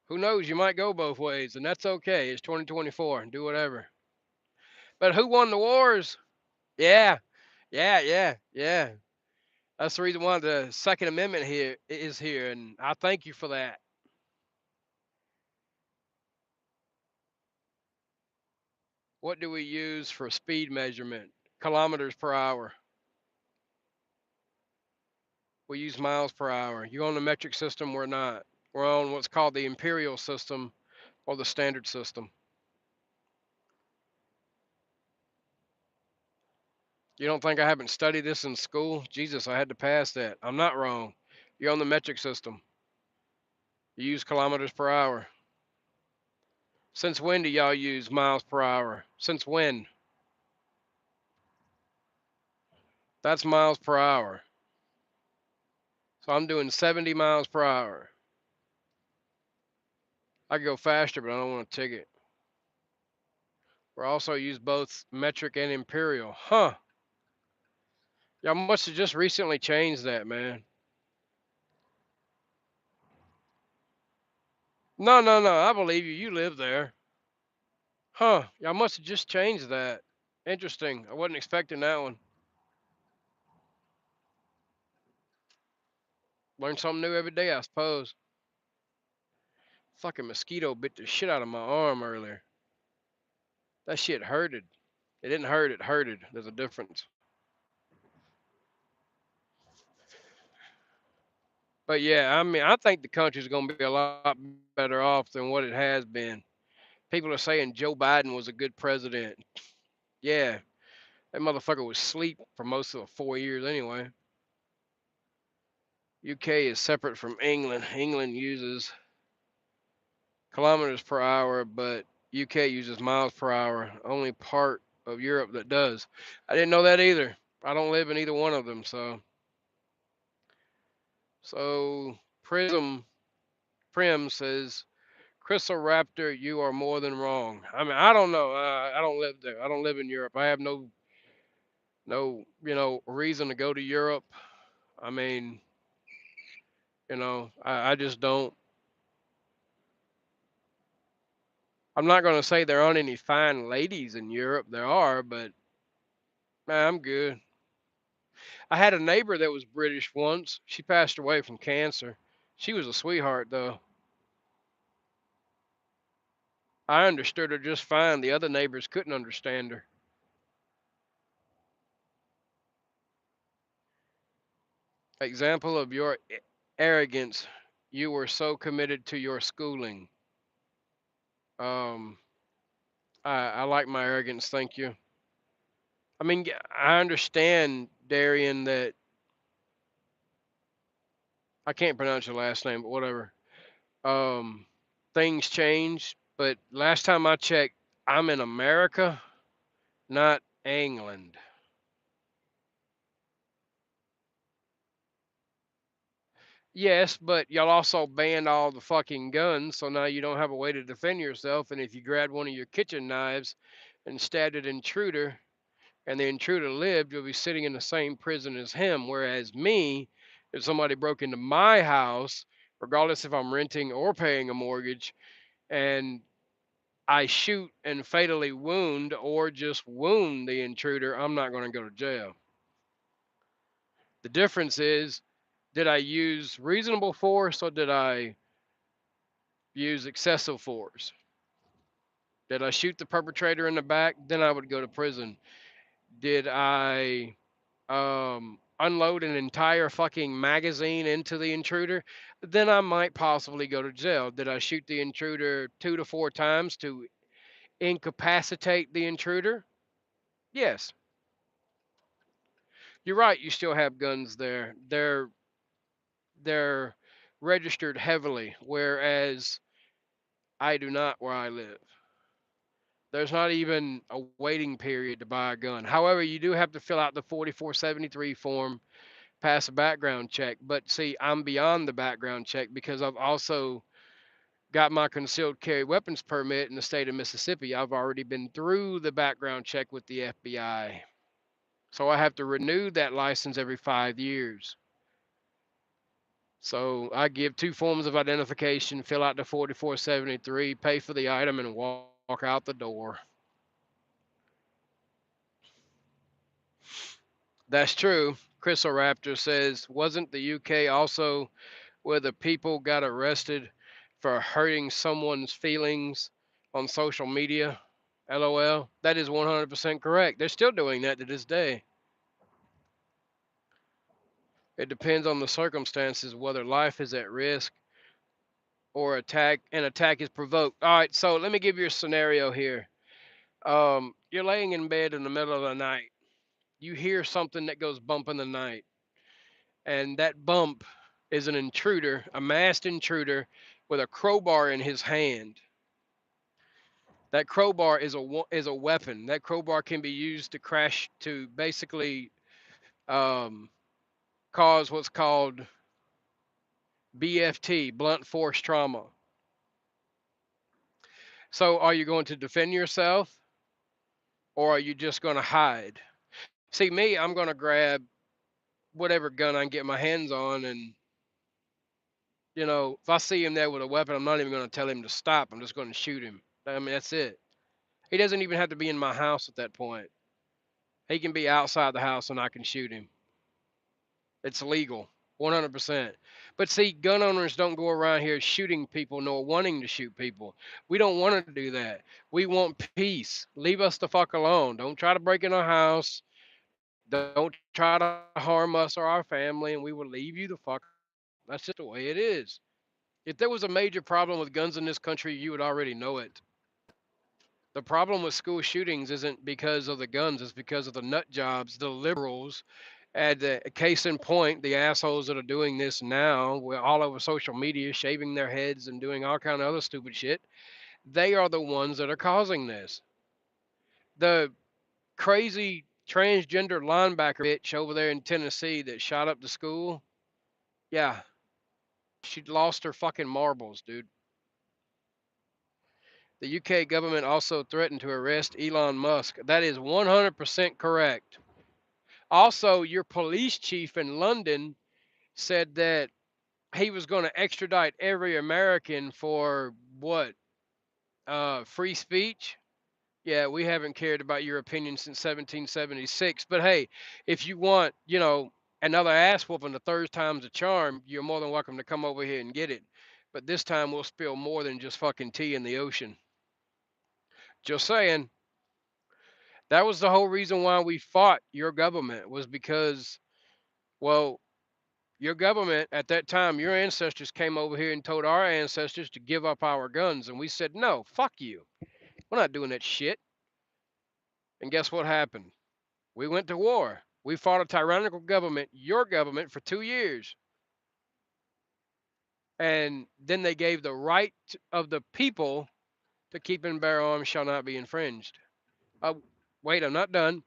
Who knows? You might go both ways, and that's okay. It's 2024. Do whatever. But who won the wars? Yeah. Yeah, yeah, yeah. That's the reason why the Second Amendment here is here, and I thank you for that. What do we use for speed measurement? Kilometers per hour. We use miles per hour. You on the metric system? We're not. We're on what's called the imperial system or the standard system. You don't think I haven't studied this in school? Jesus, I had to pass that. I'm not wrong. You're on the metric system. You use kilometers per hour. Since when do y'all use miles per hour? Since when? That's miles per hour. So I'm doing 70 miles per hour. I could go faster, but I don't want a ticket. We also use both metric and imperial. Huh. Y'all must have just recently changed that, man. No, no, no. I believe you. You live there. Huh. Y'all must have just changed that. Interesting. I wasn't expecting that one. Learn something new every day, I suppose. Fucking mosquito bit the shit out of my arm earlier. That shit hurted. It didn't hurt, it hurted. There's a difference. But yeah, I mean, I think the country's going to be a lot better off than what it has been. People are saying Joe Biden was a good president. Yeah, that motherfucker was asleep for most of the 4 years anyway. UK is separate from England. England uses kilometers per hour, but UK uses miles per hour. Only part of Europe that does. I didn't know that either. I don't live in either one of them, so Prim says, Crystal Raptor, you are more than wrong. I mean, I don't know. I don't live there. I don't live in Europe. I have no reason to go to Europe. I mean, I just don't. I'm not going to say there aren't any fine ladies in Europe. There are, but man, I'm good. I had a neighbor that was British once. She passed away from cancer. She was a sweetheart, though. I understood her just fine. The other neighbors couldn't understand her. Example of your arrogance. You were so committed to your schooling. Um, I like my arrogance. Thank you. I mean, I understand, Darian, that I can't pronounce your last name, but whatever. Um, things change, but last time I checked, I'm in America, not England. Yes, but y'all also banned all the fucking guns, so now you don't have a way to defend yourself. And if you grabbed one of your kitchen knives and stabbed an intruder, and the intruder lived, you'll be sitting in the same prison as him. Whereas me, if somebody broke into my house, regardless if I'm renting or paying a mortgage, and I shoot and fatally wound or just wound the intruder, I'm not going to go to jail. The difference is, did I use reasonable force or did I use excessive force? Did I shoot the perpetrator in the back? Then I would go to prison. Did I unload an entire fucking magazine into the intruder? Then I might possibly go to jail. Did I shoot the intruder 2 to 4 times to incapacitate the intruder? Yes. You're right. You still have guns there. They're registered heavily, whereas I do not where I live. There's not even a waiting period to buy a gun. However, you do have to fill out the 4473 form, pass a background check. But see, I'm beyond the background check because I've also got my concealed carry weapons permit in the state of Mississippi. I've already been through the background check with the FBI. So I have to renew that license every 5 years. So I give two forms of identification, fill out the 4473, pay for the item, and walk out the door. That's true. Raptor says, wasn't the UK also where the people got arrested for hurting someone's feelings on social media? LOL. That is 100% correct. They're still doing that to this day. It depends on the circumstances whether life is at risk or an attack is provoked. All right, so let me give you a scenario here. You're laying in bed in the middle of the night. You hear something that goes bump in the night, and that bump is an intruder, a masked intruder with a crowbar in his hand. That crowbar is a weapon. That crowbar can be used to crash to basically um, cause what's called BFT, blunt force trauma. So, are you going to defend yourself, or are you just going to hide? See, me, I'm going to grab whatever gun I can get my hands on, and if I see him there with a weapon, I'm not even going to tell him to stop. I'm just going to shoot him. I mean, that's it. He doesn't even have to be in my house at that point. He can be outside the house and I can shoot him. It's legal, 100%. But see, gun owners don't go around here shooting people nor wanting to shoot people. We don't want to do that. We want peace. Leave us the fuck alone. Don't try to break in our house. Don't try to harm us or our family, and we will leave you the fuck alone. That's just the way it is. If there was a major problem with guns in this country, you would already know it. The problem with school shootings isn't because of the guns, it's because of the nut jobs, the liberals, and case in point, the assholes that are doing this now, we're all over social media, shaving their heads and doing all kind of other stupid shit. They are the ones that are causing this. The crazy transgender linebacker bitch over there in Tennessee that shot up the school, yeah, she lost her fucking marbles, dude. The UK government also threatened to arrest Elon Musk. That is 100% correct. Also, your police chief in London said that he was going to extradite every American for what? Free speech? Yeah, we haven't cared about your opinion since 1776. But hey, if you want, another ass whooping, the third time's a charm, you're more than welcome to come over here and get it. But this time we'll spill more than just fucking tea in the ocean. Just saying. That was the whole reason why we fought your government was because, well, your government at that time, your ancestors came over here and told our ancestors to give up our guns, and we said, no, fuck you. We're not doing that shit. And guess what happened? We went to war. We fought a tyrannical government, your government, for 2 years. And then they gave the right of the people to keep and bear arms shall not be infringed. Wait, I'm not done.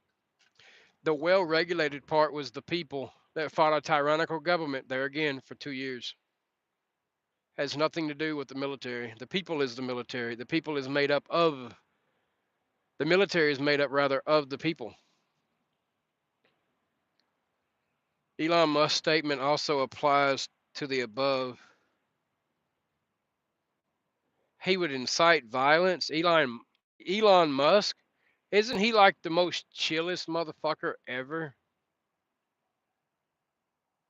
The well regulated part was the people that fought a tyrannical government there again for 2 years. Has nothing to do with the military. The people is the military. The people is made up of the military is made up rather of the people. Elon Musk's statement also applies to the above. He would incite violence. Elon Musk, isn't he like the most chillest motherfucker ever?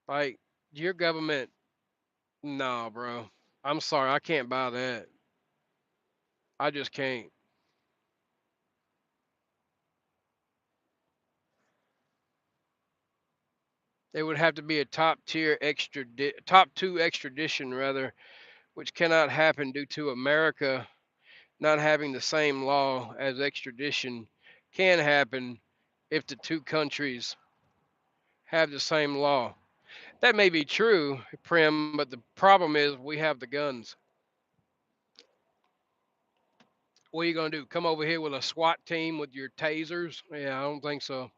Like your government, nah, bro. I'm sorry, I can't buy that. I just can't. It would have to be a top two extradition rather, which cannot happen due to America not having the same law as extradition can happen if the two countries have the same law. That may be true, Prim, but the problem is we have the guns. What are you going to do? Come over here with a SWAT team with your tasers? Yeah, I don't think so.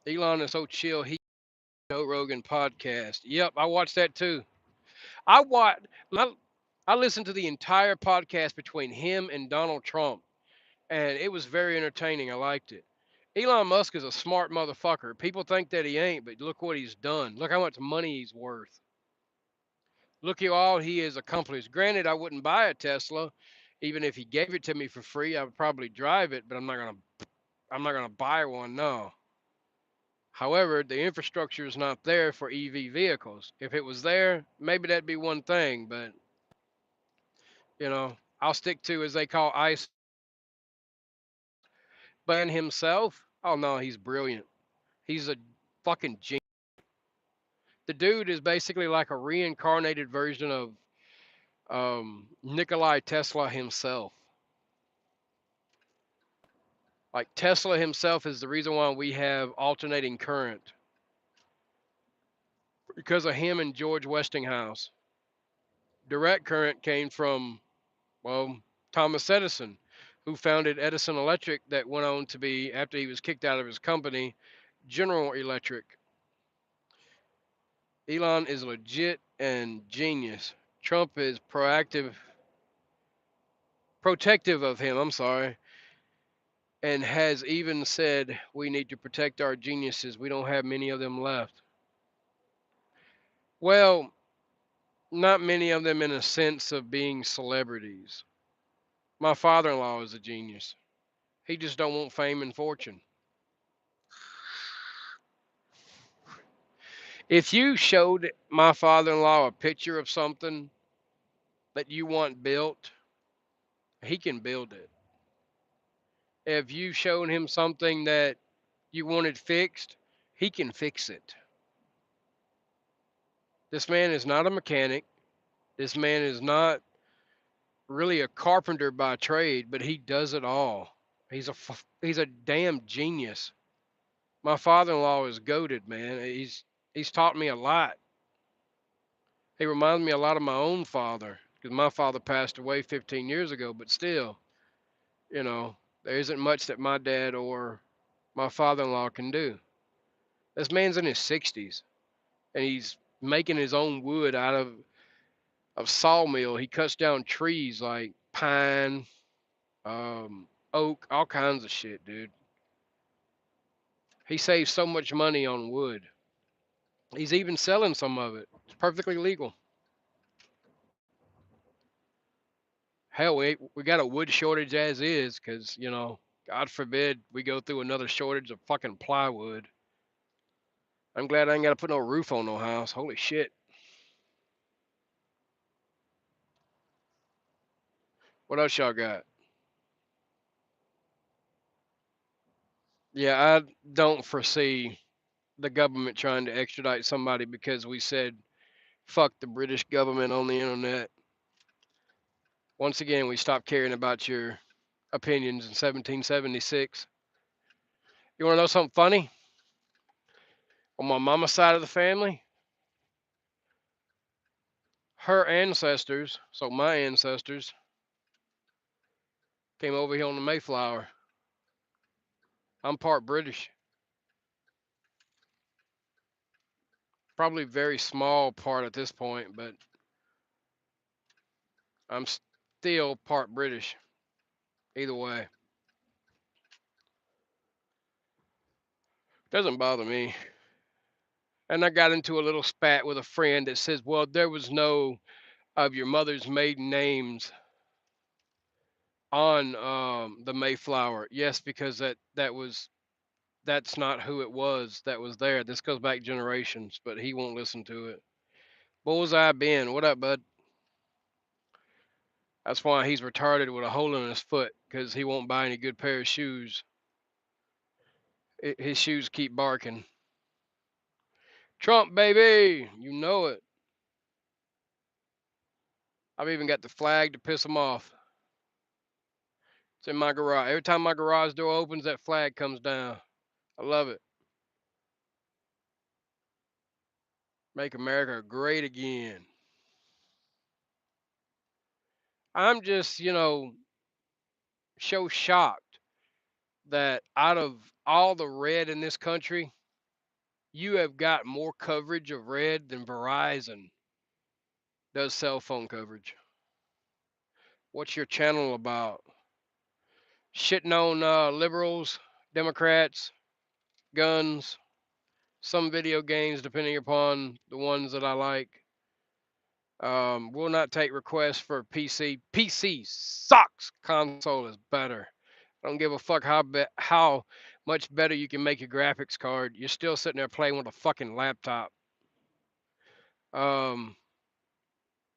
Elon is so chill. He Joe Rogan podcast. Yep, I watched that too. I watched. I, I listened to the entire podcast between him and Donald Trump, and it was very entertaining. I liked it. Elon Musk is a smart motherfucker. People think that he ain't, but look what he's done. Look how much money he's worth. Look at all he has accomplished. Granted, I wouldn't buy a Tesla, even if he gave it to me for free. I would probably drive it, but I'm not gonna buy one. No. However, the infrastructure is not there for EV vehicles. If it was there, maybe that'd be one thing, but I'll stick to as they call ICE. Ban himself. Oh no, he's brilliant. He's a fucking genius. The dude is basically like a reincarnated version of Nikolai Tesla himself. Like Tesla himself is the reason why we have alternating current because of him and George Westinghouse. Direct current came from, well, Thomas Edison, who founded Edison Electric, that went on to be, after he was kicked out of his company, General Electric. Elon is legit and genius. Trump is protective of him, I'm sorry, and has even said we need to protect our geniuses. We don't have many of them left. Well, not many of them in a sense of being celebrities. My father-in-law is a genius. He just don't want fame and fortune. If you showed my father-in-law a picture of something that you want built, he can build it. If you showed him something that you wanted fixed, he can fix it. This man is not a mechanic. This man is not really a carpenter by trade, but he does it all. He's a damn genius. My father-in-law is goated, man. He's taught me a lot. He reminds me a lot of my own father because my father passed away 15 years ago, but still, there isn't much that my dad or my father-in-law can do. This man's in his 60s and he's making his own wood out of sawmill. He cuts down trees like pine, oak, all kinds of shit, dude. He saves so much money on wood. He's even selling some of it. It's perfectly legal. Hell, we got a wood shortage as is, because God forbid we go through another shortage of fucking plywood. I'm glad I ain't got to put no roof on no house. Holy shit. What else y'all got? Yeah, I don't foresee the government trying to extradite somebody because we said fuck the British government on the internet. Once again, we stopped caring about your opinions in 1776. You want to know something funny? On my mama's side of the family, her ancestors, so my ancestors, Came over here on the Mayflower. I'm part British. Probably very small part at this point, but I'm still part British. Either way, doesn't bother me. And I got into a little spat with a friend that says, "Well, there was no of your mother's maiden names on the Mayflower." Yes, because that's not who it was that was there. This goes back generations, but he won't listen to it. Bullseye Ben, what up, bud? That's why he's retarded with a hole in his foot, because he won't buy any good pair of shoes. His shoes keep barking. Trump, baby, you know it. I've even got the flag to piss him off. It's in my garage. Every time my garage door opens, that flag comes down. I love it. Make America great again. I'm just, so shocked that out of all the red in this country, you have got more coverage of red than Verizon does cell phone coverage. What's your channel about? Shitting on liberals, Democrats, guns, some video games, depending upon the ones that I like. Will not take requests for PC. PC sucks. Console is better. I don't give a fuck how much better you can make your graphics card. You're still sitting there playing with a fucking laptop. Um,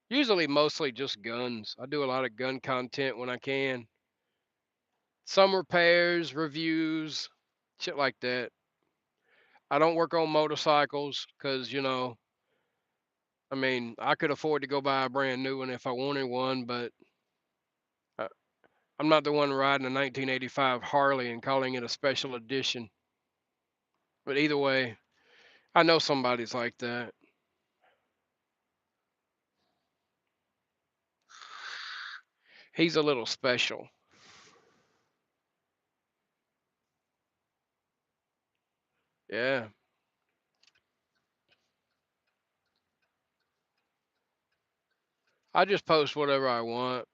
Usually, mostly just guns. I do a lot of gun content when I can. Some repairs, reviews, shit like that. I don't work on motorcycles because, I mean, I could afford to go buy a brand new one if I wanted one, but uh, I'm not the one riding a 1985 Harley and calling it a special edition. But either way, I know somebody's like that. He's a little special. Yeah. I just post whatever I want.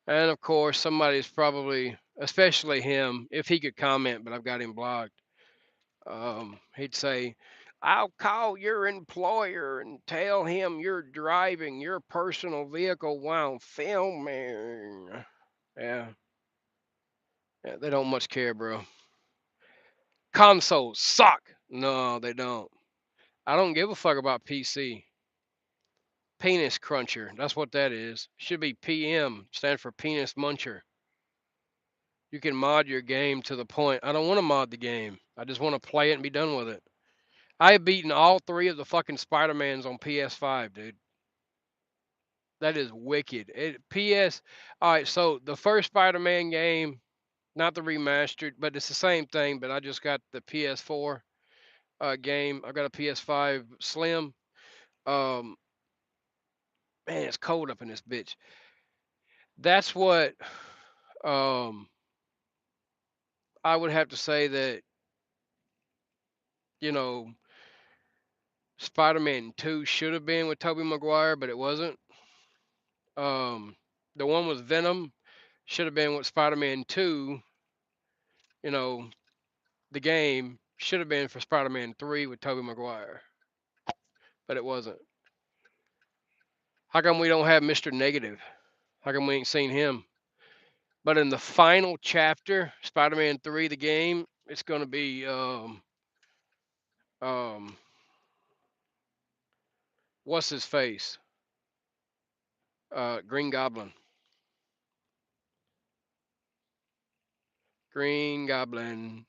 And of course, somebody's probably, especially him, if he could comment, but I've got him blocked. He'd say, "I'll call your employer and tell him you're driving your personal vehicle while filming." Yeah, yeah, they don't much care, bro. Consoles suck. No, they don't. I don't give a fuck about PC. Penis cruncher. That's what that is. Should be PM. Stand for penis muncher. You can mod your game to the point. I don't want to mod the game. I just want to play it and be done with it. I have beaten all three of the fucking Spider-Mans on PS5, dude. That is wicked. All right, so the first Spider-Man game, not the remastered, but it's the same thing, but I just got the PS4 game. I got a PS5 Slim. Um, Man, it's cold up in this bitch. That's what um I would have to say that, you know, Spider-Man 2 should have been with Tobey Maguire, but it wasn't. Um, the one with Venom should have been with Spider-Man 2, you know, the game should have been for Spider-Man 3 with Tobey Maguire, but it wasn't. How come we don't have Mr. Negative? How come we ain't seen him? But in the final chapter, Spider-Man 3, the game, it's gonna be um what's his face? Green Goblin. Green Goblin.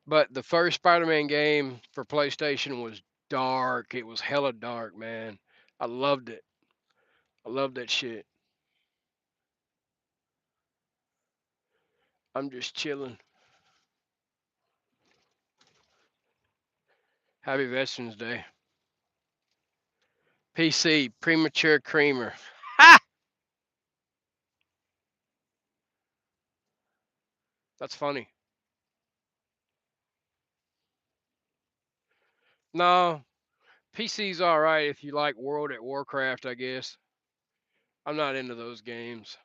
But the first Spider-Man game for PlayStation was dark. It was hella dark, man. I loved it. I loved that shit. I'm just chilling. Happy Veterans Day. PC, premature creamer. Ha! That's funny. No, PC's all right if you like World at Warcraft, I guess. I'm not into those games.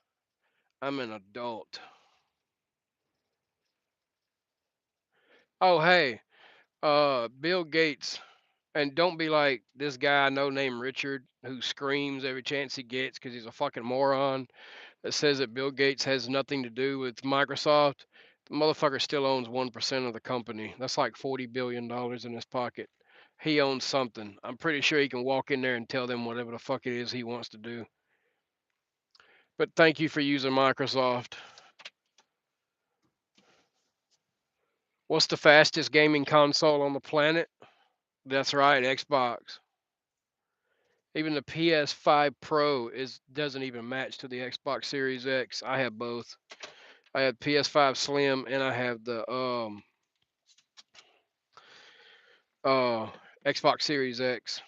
I'm an adult. Oh, hey, Bill Gates, and don't be like this guy I know named Richard who screams every chance he gets because he's a fucking moron that says that Bill Gates has nothing to do with Microsoft. The motherfucker still owns 1% of the company. That's like $40 billion in his pocket. He owns something. I'm pretty sure he can walk in there and tell them whatever the fuck it is he wants to do. But thank you for using Microsoft. What's the fastest gaming console on the planet? That's right, Xbox. Even the PS5 Pro is doesn't even match to the Xbox Series X. I have both. I have PS5 Slim and I have the uh Xbox Series X.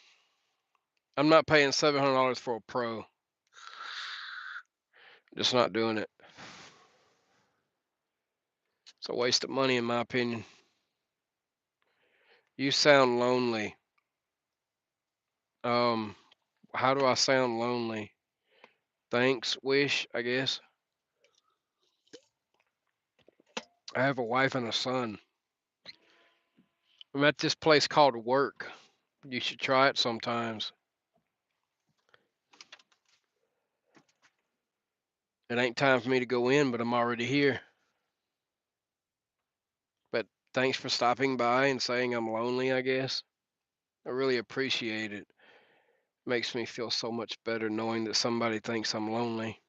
I'm not paying $700 for a Pro. Just not doing it. It's a waste of money in my opinion. You sound lonely. Um, how do I sound lonely? Thanks, wish, I guess. I have a wife and a son. I'm at this place called work. You should try it sometimes. It ain't time for me to go in, but I'm already here. But thanks for stopping by and saying I'm lonely, I guess. I really appreciate it. Makes me feel so much better knowing that somebody thinks I'm lonely.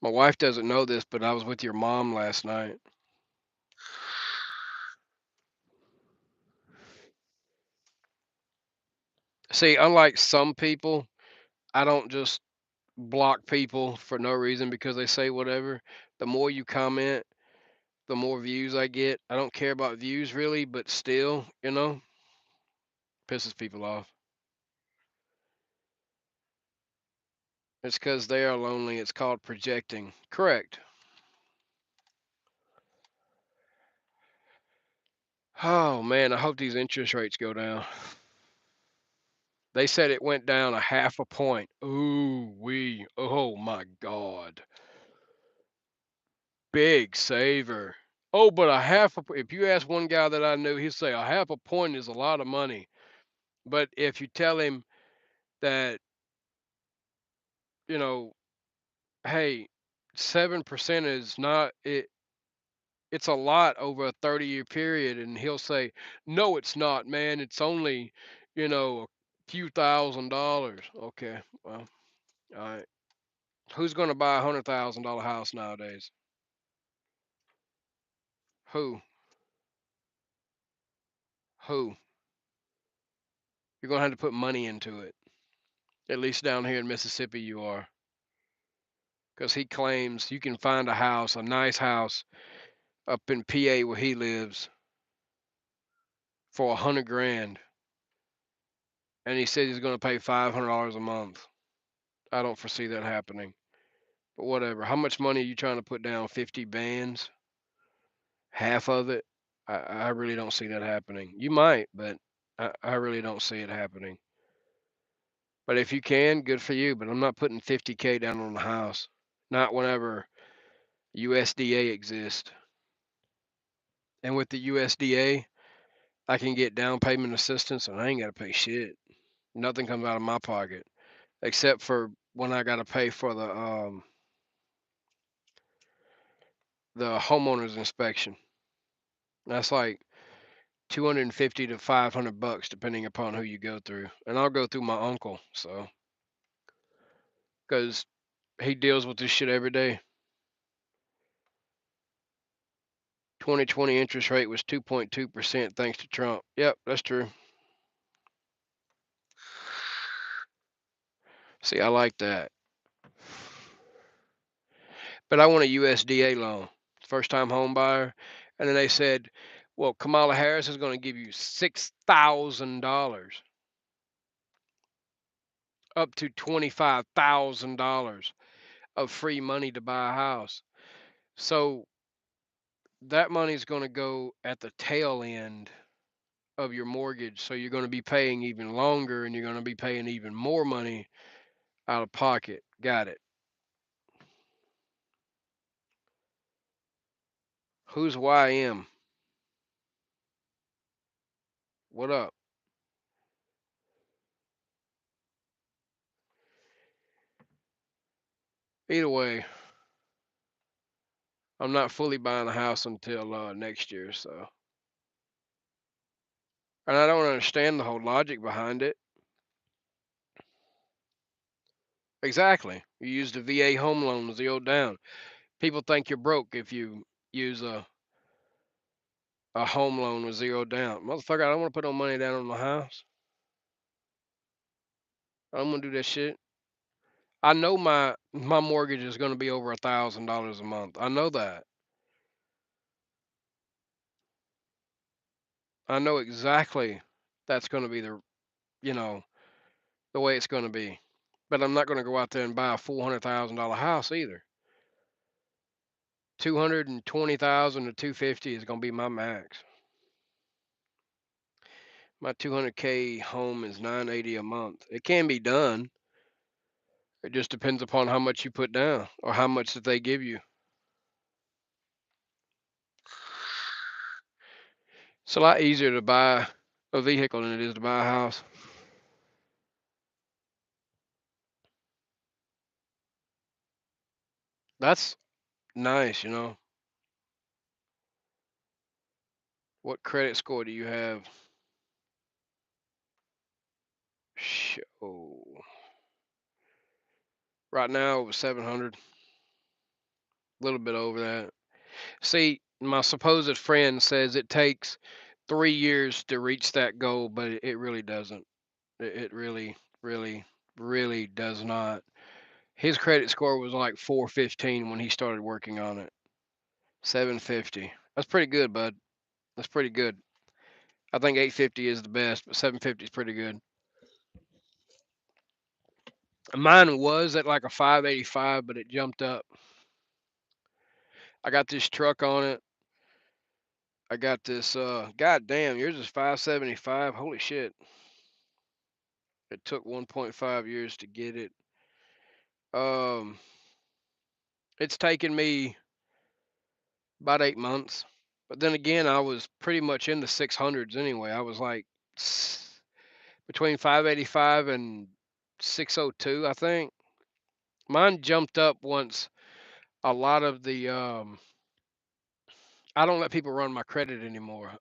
My wife doesn't know this, but I was with your mom last night. See, unlike some people, I don't just block people for no reason because they say whatever. The more you comment, the more views I get. I don't care about views really, but still, pisses people off. It's because they are lonely. It's called projecting. Correct. Oh man, I hope these interest rates go down. They said it went down a half a point. Ooh wee. Oh my God. Big saver. Oh, but a if you ask one guy that I knew, he'd say a half a point is a lot of money. But if you tell him that, you know, hey, 7% is not it's a lot over a 30-year period, and he'll say, "No, it's not, man. It's only, a few $1,000s." Okay, well, all right. Who's gonna buy $100,000 house nowadays? Who? Who? You're gonna have to put money into it. At least down here in Mississippi, you are, because he claims you can find a house, a nice house, up in PA where he lives for 100 grand, and he said he's gonna pay $500 a month. I don't foresee that happening. But whatever. How much money are you trying to put down? 50 bands? Half of it? I really don't see that happening. You might, but I really don't see it happening. But if you can, good for you. But I'm not putting 50K down on the house. Not whenever USDA exists. And with the USDA, I can get down payment assistance and I ain't got to pay shit. Nothing comes out of my pocket except for when I got to pay for the homeowner's inspection. That's like 250 to 500 bucks depending upon who you go through. And I'll go through my uncle, so cuz he deals with this shit every day. 2020 interest rate was 2.2% thanks to Trump. Yep, that's true. See, I like that. But I want a USDA loan. First time home buyer. And then they said, "Well, Kamala Harris is going to give you $6,000." up to $25,000 of free money to buy a house. So that money's going to go at the tail end of your mortgage. So you're going to be paying even longer and you're going to be paying even more money out of pocket. Got it. Who's YM? What up? Either way, I'm not fully buying a house until next year. So, and I don't understand the whole logic behind it. Exactly. You use the VA home loan 0 down. People think you're broke if you use a home loan with 0 down. Motherfucker, I don't want to put no money down on my house. I don't want to do that shit. I know my mortgage is going to be over $1,000 a month. I know that. I know exactly that's going to be you know, the way it's going to be. But I'm not going to go out there and buy a $400,000 house either. 220,000 to 250 is going to be my max. My 200K home is 980 a month. It can be done. It just depends upon how much you put down or how much that they give you. It's a lot easier to buy a vehicle than it is to buy a house. That's nice, you know. What credit score do you have? Show. Right now it was 700, a little bit over that. See, my supposed friend says it takes 3 years to reach that goal, but it really doesn't. It really, really, really does not. His credit score was like 415 when he started working on it. 750. That's pretty good, bud. That's pretty good. I think 850 is the best, but 750 is pretty good. Mine was at like a 585, but it jumped up. I got this truck on it. I got this god damn, yours is 575. Holy shit. It took 1.5 years to get it. Um it's taken me about 8 months. But then again, I was pretty much in the 600s anyway. I was like between 585 and 602, I think. Mine jumped up once a lot of the I don't let people run my credit anymore.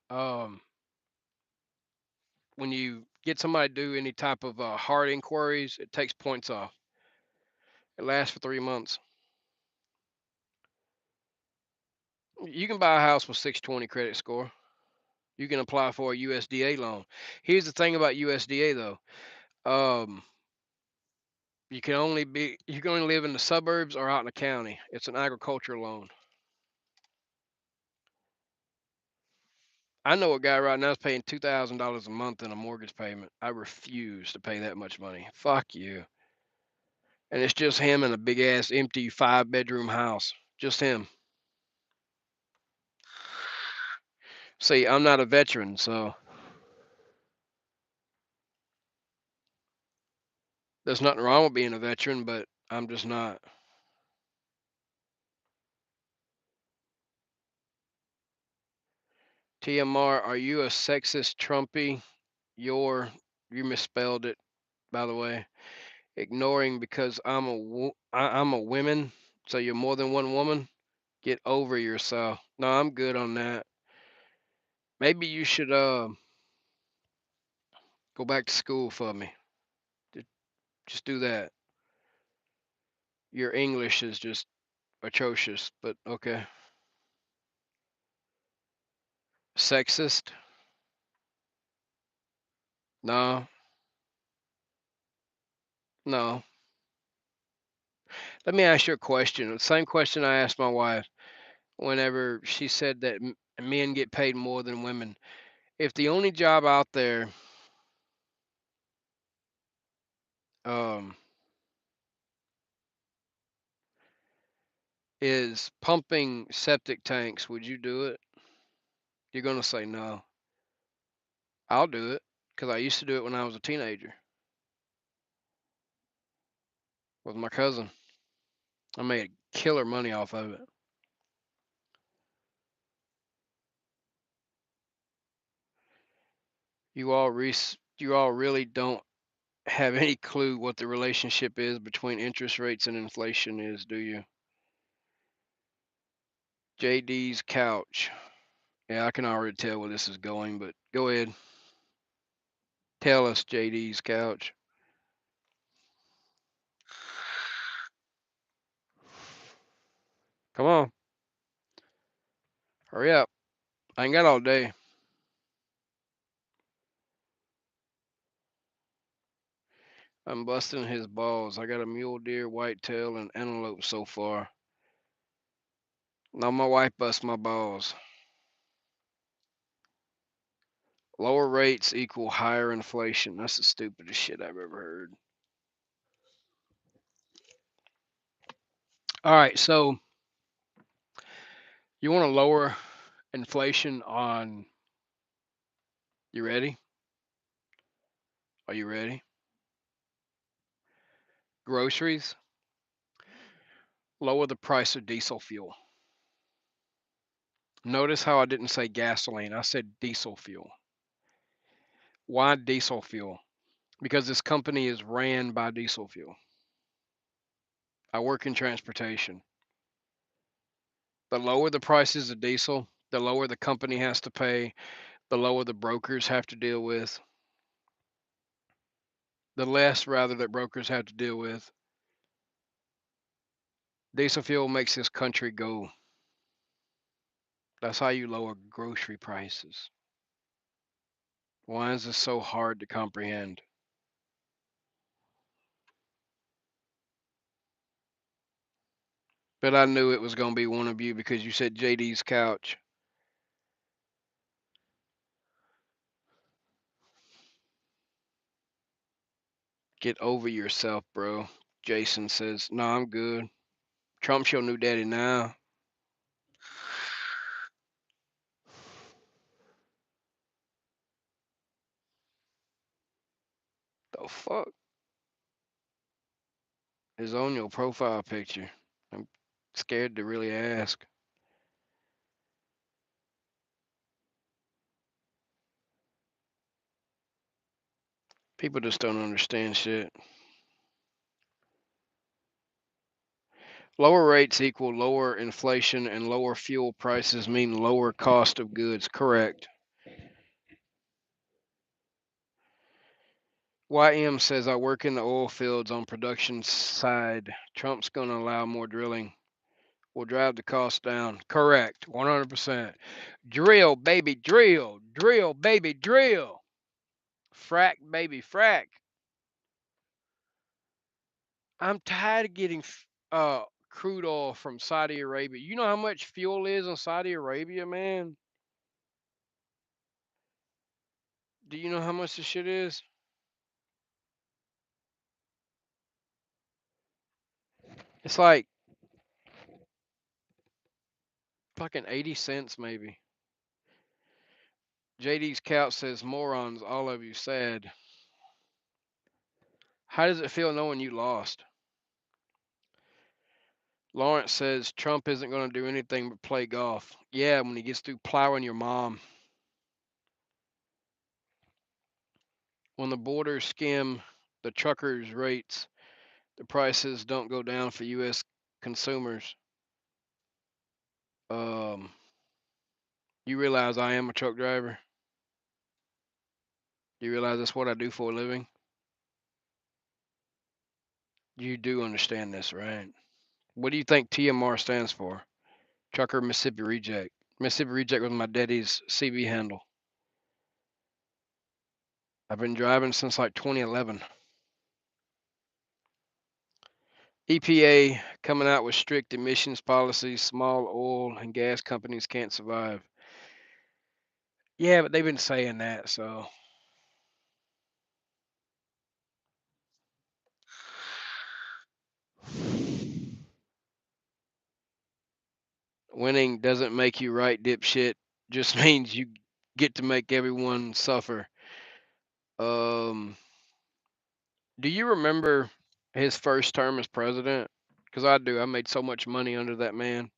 When you get somebody to do any type of hard inquiries, it takes points off. It lasts for 3 months. You can buy a house with 620 credit score. You can apply for a USDA loan. Here's the thing about USDA though. Um, you can only live in the suburbs or out in the county. It's an agricultural loan. I know a guy right now is paying $2,000 a month in a mortgage payment. I refuse to pay that much money. Fuck you. And it's just him in a big ass empty 5 bedroom house. Just him. See, I'm not a veteran, so there's nothing wrong with being a veteran, but I'm just not. TMR, are you a sexist Trumpy? Your, you misspelled it, by the way. Ignoring because I'm a woman, so you're more than one woman. Get over yourself. No, I'm good on that. Maybe you should go back to school for me. Ju- Just do that. Your English is just atrocious, but okay. Sexist? No, no. Let me ask you a question. The same question I asked my wife whenever she said that men get paid more than women. If the only job out there um, is pumping septic tanks. Would you do it? You're gonna say no. I'll do it because I used to do it when I was a teenager with my cousin. I made killer money off of it. You all really don't have any clue what the relationship is between interest rates and inflation is, do you? JD's couch. Yeah, I can already tell where this is going, but go ahead. Tell us, JD's couch. Come on, hurry up. I ain't got all day. I'm busting his balls. I got a mule deer, whitetail, and antelope so far. Now my wife busts my balls. Lower rates equal higher inflation. That's the stupidest shit I've ever heard. All right, so you want to lower inflation on, you ready? Are you ready? Groceries, lower the price of diesel fuel. Notice how I didn't say gasoline, I said diesel fuel. Why diesel fuel? Because this company is ran by diesel fuel. I work in transportation. The lower the prices of diesel, the lower the company has to pay, the lower the brokers have to deal with, the less rather that brokers have to deal with. Diesel fuel makes this country go. That's how you lower grocery prices. Why is this so hard to comprehend? But I knew it was going to be one of you because you said JD's couch. Get over yourself, bro. Jason says, no, I'm good. Trump's your new daddy now. The fuck is on your profile picture? I'm scared to really ask. People just don't understand shit. Lower rates equal lower inflation, and lower fuel prices mean lower cost of goods. Correct. YM says I work in the oil fields on production side. Trump's going to allow more drilling. Will drive the cost down. Correct. 100%. Drill, baby, drill. Drill, baby, drill. Frack, baby, frack. I'm tired of getting crude oil from Saudi Arabia. You know how much fuel is in Saudi Arabia, man? Do you know how much this shit is? It's like fucking 80 cents maybe. JD's couch says morons, all of you sad. How does it feel knowing you lost? Lawrence says Trump isn't going to do anything but play golf. Yeah, when he gets through plowing your mom. When the borders skim the truckers' rates, the prices don't go down for U.S. consumers. Um, you realize I am a truck driver? You realize that's what I do for a living? You do understand this, right? What do you think TMR stands for? Trucker Mississippi Reject. Mississippi Reject was my daddy's CB handle. I've been driving since like 2011. EPA coming out with strict emissions policies. Small oil and gas companies can't survive. Yeah, but they've been saying that, so Winning doesn't make you right, dipshit. Just means you get to make everyone suffer. Um, do you remember his first term as president? Because I do. I made so much money under that man.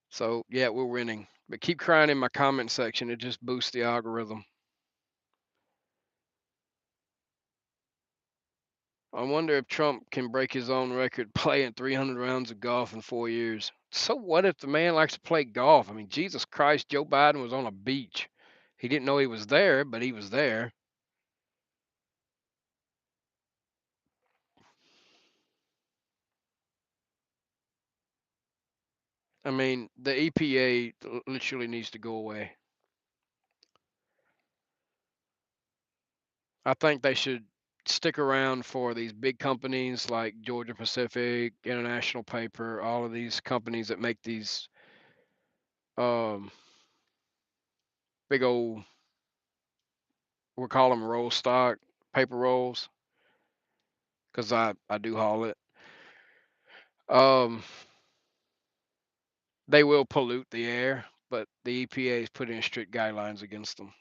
So yeah, we're winning. But keep crying in my comment section. It just boosts the algorithm. I wonder if Trump can break his own record playing 300 rounds of golf in 4 years. So what if the man likes to play golf? I mean, Jesus Christ, Joe Biden was on a beach. He didn't know he was there, but he was there. I mean, the EPA literally needs to go away. I think they should stick around for these big companies like Georgia Pacific, International Paper, all of these companies that make these um, big old, we call them roll stock, paper rolls, because I do haul it. Um, they will pollute the air, but the EPA is putting strict guidelines against them.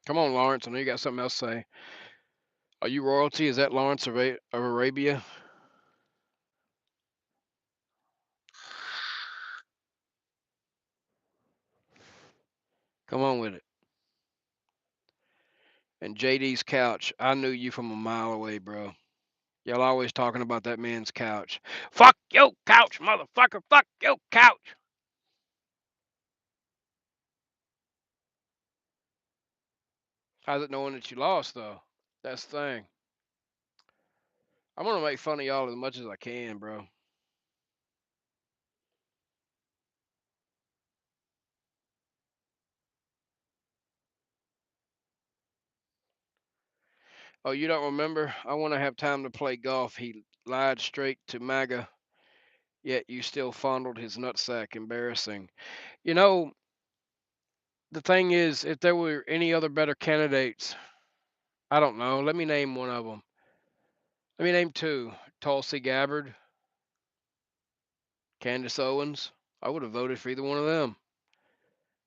Come on, Lawrence. I know you got something else to say. Are you royalty? Is that Lawrence of Arabia? Come on with it. And JD's couch. I knew you from a mile away, bro. Y'all always talking about that man's couch. Fuck your couch, motherfucker. Fuck your couch. How's it knowing that you lost, though? That's the thing. I'm going to make fun of y'all as much as I can, bro. Oh, you don't remember? I want to have time to play golf. He lied straight to MAGA, yet you still fondled his nutsack. Embarrassing. You know, the thing is, if there were any other better candidates, I don't know. Let me name one of them. Let me name two: Tulsi Gabbard, Candace Owens. I would have voted for either one of them.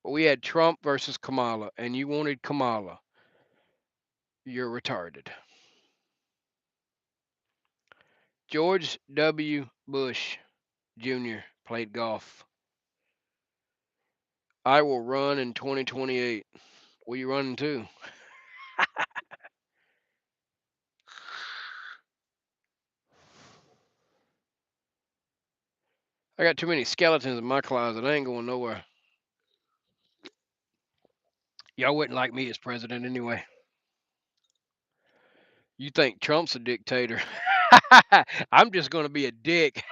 But we had Trump versus Kamala, and you wanted Kamala. You're retarded. George W. Bush Jr. played golf. I will run in 2028. Where you running to? I got too many skeletons in my closet. I ain't going nowhere. Y'all wouldn't like me as president anyway. You think Trump's a dictator? I'm just going to be a dick.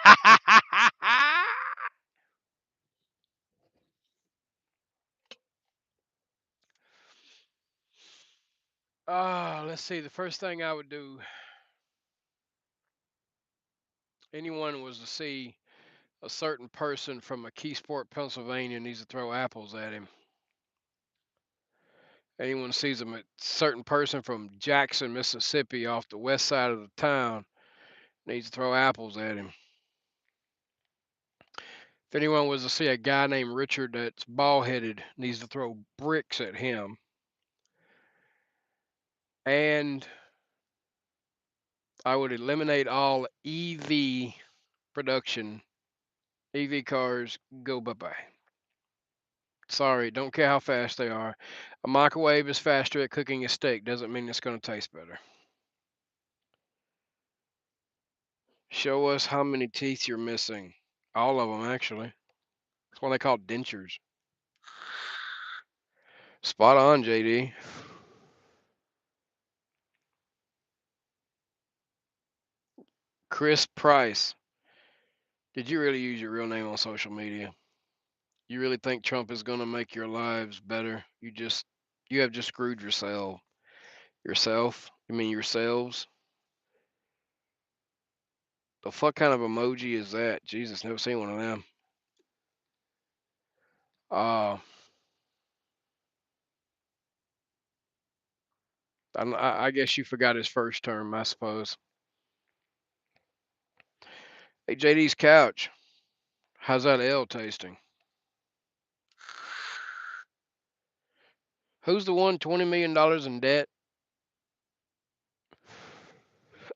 Let's see. The first thing I would do, anyone was to see a certain person from a Keysport, Pennsylvania needs to throw apples at him. Anyone sees a certain person from Jackson, Mississippi, off the west side of the town needs to throw apples at him. If anyone was to see a guy named Richard that's bald headed, needs to throw bricks at him. And I would eliminate all EV production. EV cars go bye bye. Sorry, don't care how fast they are. A microwave is faster at cooking a steak, doesn't mean it's going to taste better. Show us how many teeth you're missing. All of them, actually. That's what they call dentures. Spot on, JD. Chris Price. Did you really use your real name on social media? You really think Trump is going to make your lives better? You have just screwed yourself. Yourself? You mean yourselves? The fuck kind of emoji is that? Jesus, never seen one of them. Uh, I guess you forgot his first term, I suppose. Hey, JD's couch. How's that ale tasting? Who's the one $20 million in debt?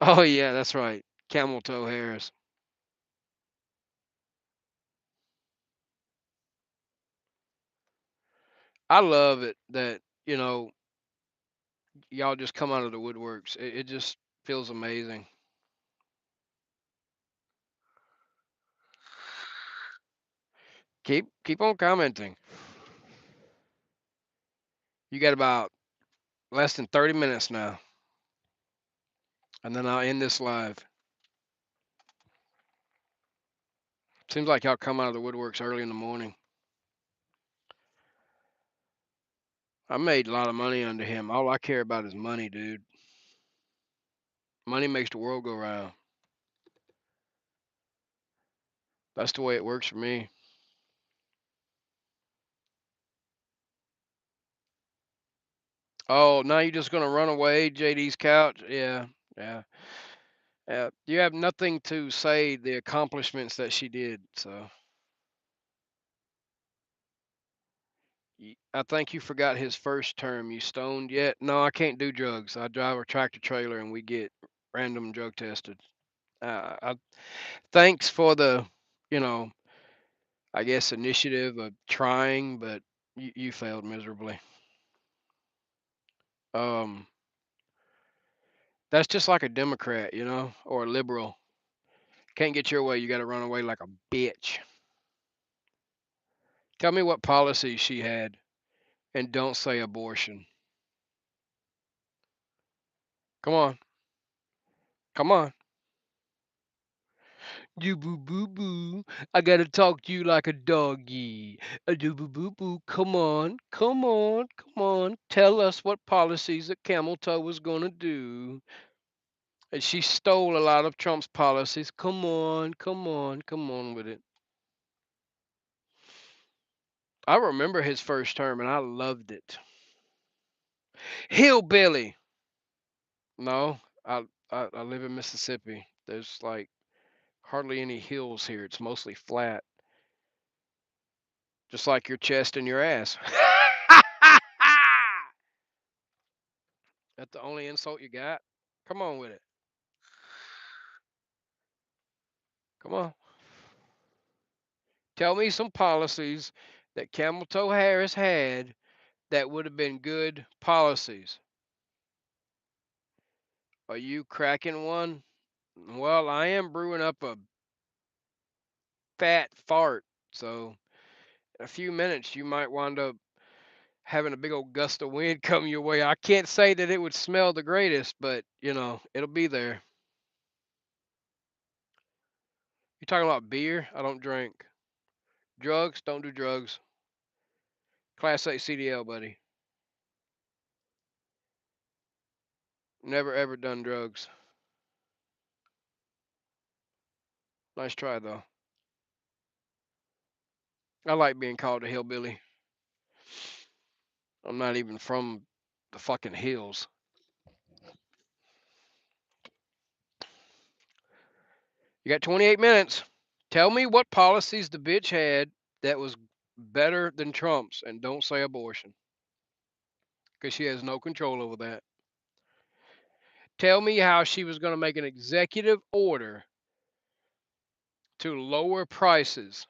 Oh yeah, that's right. Camel Toe Harris. I love it that, y'all just come out of the woodworks. It just feels amazing. Keep on commenting. You got about less than 30 minutes now, and then I'll end this live. Seems like y'all come out of the woodworks early in the morning. I made a lot of money under him. All I care about is money, dude. Money makes the world go round. That's the way it works for me. Oh, now you're just gonna run away, JD's couch? Yeah, yeah, yeah. You have nothing to say the accomplishments that she did. So I think you forgot his first term. You stoned yet? No, I can't do drugs. I drive a tractor trailer and we get random drug tested. Thanks for the, you know, I guess initiative of trying, but you failed miserably. Um, that's just like a Democrat, or a liberal. Can't get your way, you got to run away like a bitch. Tell me what policy she had, and don't say abortion. Come on, come on. You boo boo boo. I gotta talk to you like a doggy. A do boo boo boo. Come on, come on, come on. Tell us what policies that Camel Toe was gonna do. And she stole a lot of Trump's policies. Come on, come on, come on with it. I remember his first term and I loved it. Hillbilly. No, I live in Mississippi. There's like hardly any hills here. It's mostly flat, just like your chest and your ass. That's the only insult you got? Come on with it. Come on. Tell me some policies that Camel Toe Harris had that would have been good policies. Are you cracking one? Well, I am brewing up a fat fart, so in a few minutes you might wind up having a big old gust of wind come your way. I can't say that it would smell the greatest, but it'll be there. You talking about beer? I don't drink. Drugs? Don't do drugs. Class A CDL, buddy. Never ever done drugs. Nice try though. I like being called a hillbilly. I'm not even from the fucking hills. You got 28 minutes. Tell me what policies the bitch had that was better than Trump's, and don't say abortion because she has no control over that. Tell me how she was going to make an executive order to lower prices.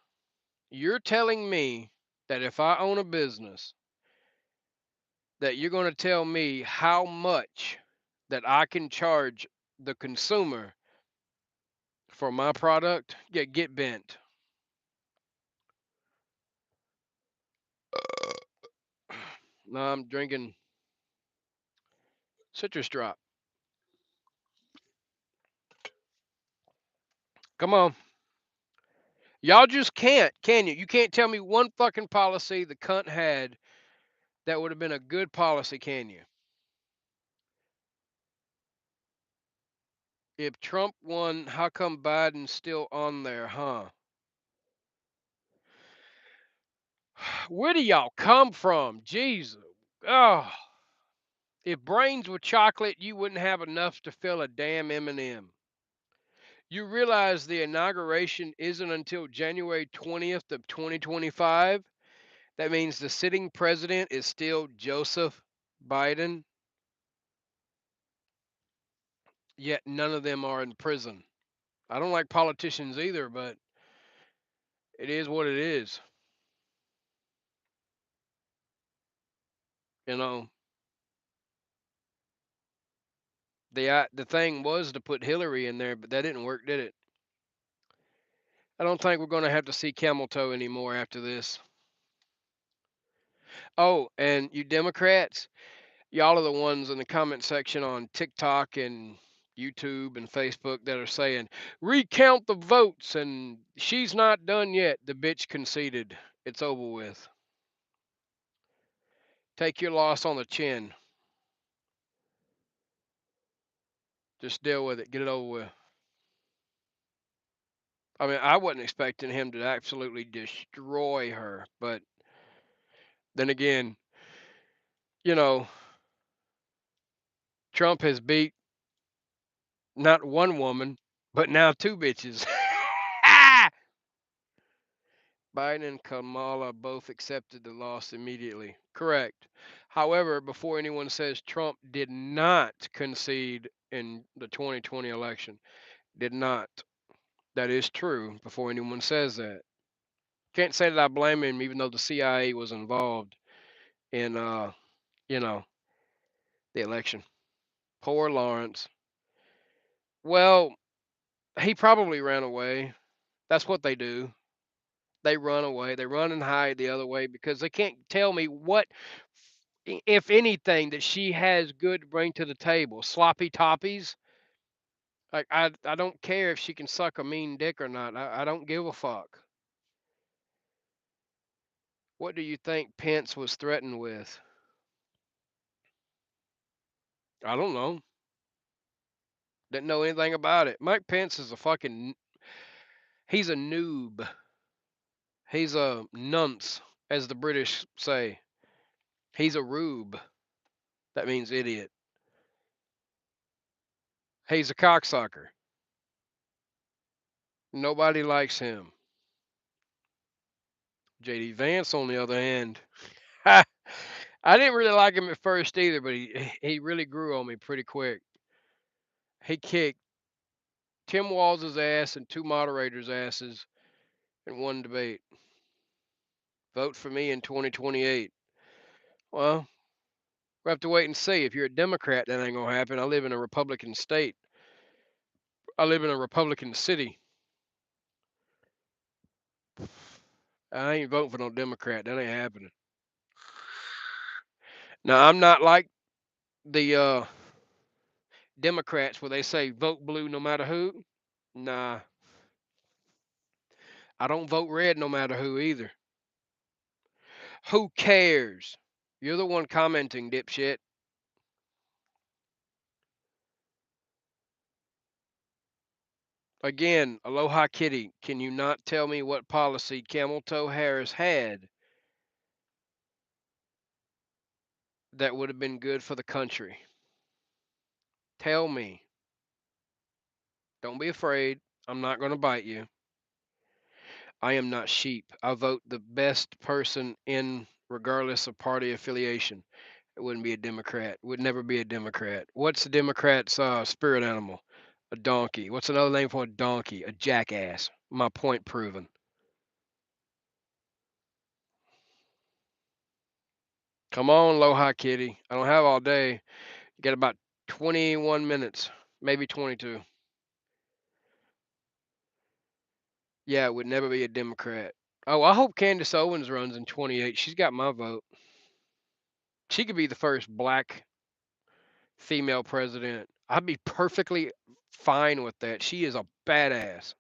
You're telling me that if I own a business, that you're going to tell me how much that I can charge the consumer for my product? Yeah, get bent. No, I'm drinking citrus drop. Come on. Y'all just can't, can you? You can't tell me one fucking policy the cunt had that would have been a good policy, can you? If Trump won, how come Biden's still on there, huh? Where do y'all come from? Jesus. Oh, if brains were chocolate, you wouldn't have enough to fill a damn M&M. You realize the inauguration isn't until January 20th of 2025? That means the sitting president is still Joseph Biden, yet none of them are in prison. I don't like politicians either, but it is what it is. You know, the thing was to put Hillary in there, but that didn't work, did it? I don't think we're going to have to see camel toe anymore after this. Oh, and you Democrats, y'all are the ones in the comment section on TikTok and YouTube and Facebook that are saying, recount the votes and she's not done yet. The bitch conceded. It's over with. Take your loss on the chin. Just deal with it. Get it over with. I mean, I wasn't expecting him to absolutely destroy her, but then again, you know, Trump has beat not one woman, but now two bitches. Biden and Kamala both accepted the loss immediately. Correct. However, before anyone says Trump did not concede in the 2020 election, did not. That is true before anyone says that. Can't say that I blame him even though the CIA was involved in you know, the election. Poor Lawrence. Well, he probably ran away. That's what they do. They run away. They run and hide the other way because they can't tell me what, if anything, that she has good to bring to the table. Sloppy toppies. Like I don't care if she can suck a mean dick or not. I don't give a fuck. What do you think Pence was threatened with? I don't know. Didn't know anything about it. Mike Pence is a fucking. He's a noob. He's a nunce, as the British say. He's a rube. That means idiot. He's a cocksucker. Nobody likes him. JD Vance, on the other hand, I didn't really like him at first either, but he really grew on me pretty quick. He kicked Tim Walz's ass and two moderators' asses in one debate. Vote for me in 2028. Well, we'll have to wait and see. If you're a Democrat, that ain't gonna happen. I live in a Republican state. I live in a Republican city. I ain't voting for no Democrat. That ain't happening. Now I'm not like the Democrats where they say vote blue no matter who. Nah, I don't vote red no matter who either. Who cares? You're the one commenting, dipshit. Again, Aloha Kitty, can you not tell me what policy Camel Toe Harris had that would have been good for the country? Tell me. Don't be afraid. I'm not going to bite you. I am not sheep. I vote the best person in, regardless of party affiliation. It wouldn't be a Democrat. Would never be a Democrat. What's a Democrat's spirit animal? A donkey. What's another name for a donkey? A jackass. My point proven. Come on, Aloha Kitty. I don't have all day. You got about 21 minutes, maybe 22. Yeah, it would never be a Democrat. Oh, I hope Candace Owens runs in 28. She's got my vote. She could be the first black female president. I'd be perfectly fine with that. She is a badass.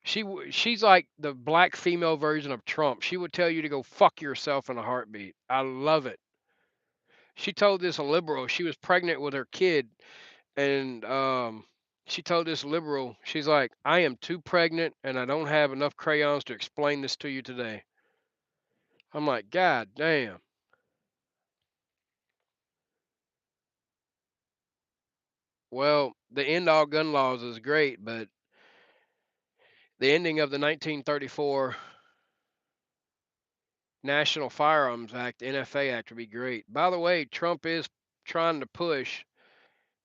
She's like the black female version of Trump. She would tell you to go fuck yourself in a heartbeat. I love it. She told this liberal she was pregnant with her kid, and she told this liberal, she's like, I am too pregnant and I don't have enough crayons to explain this to you today. I'm like, God damn. Well, the end all gun laws is great, but the ending of the 1934 National Firearms Act, NFA Act, would be great. By the way, Trump is trying to push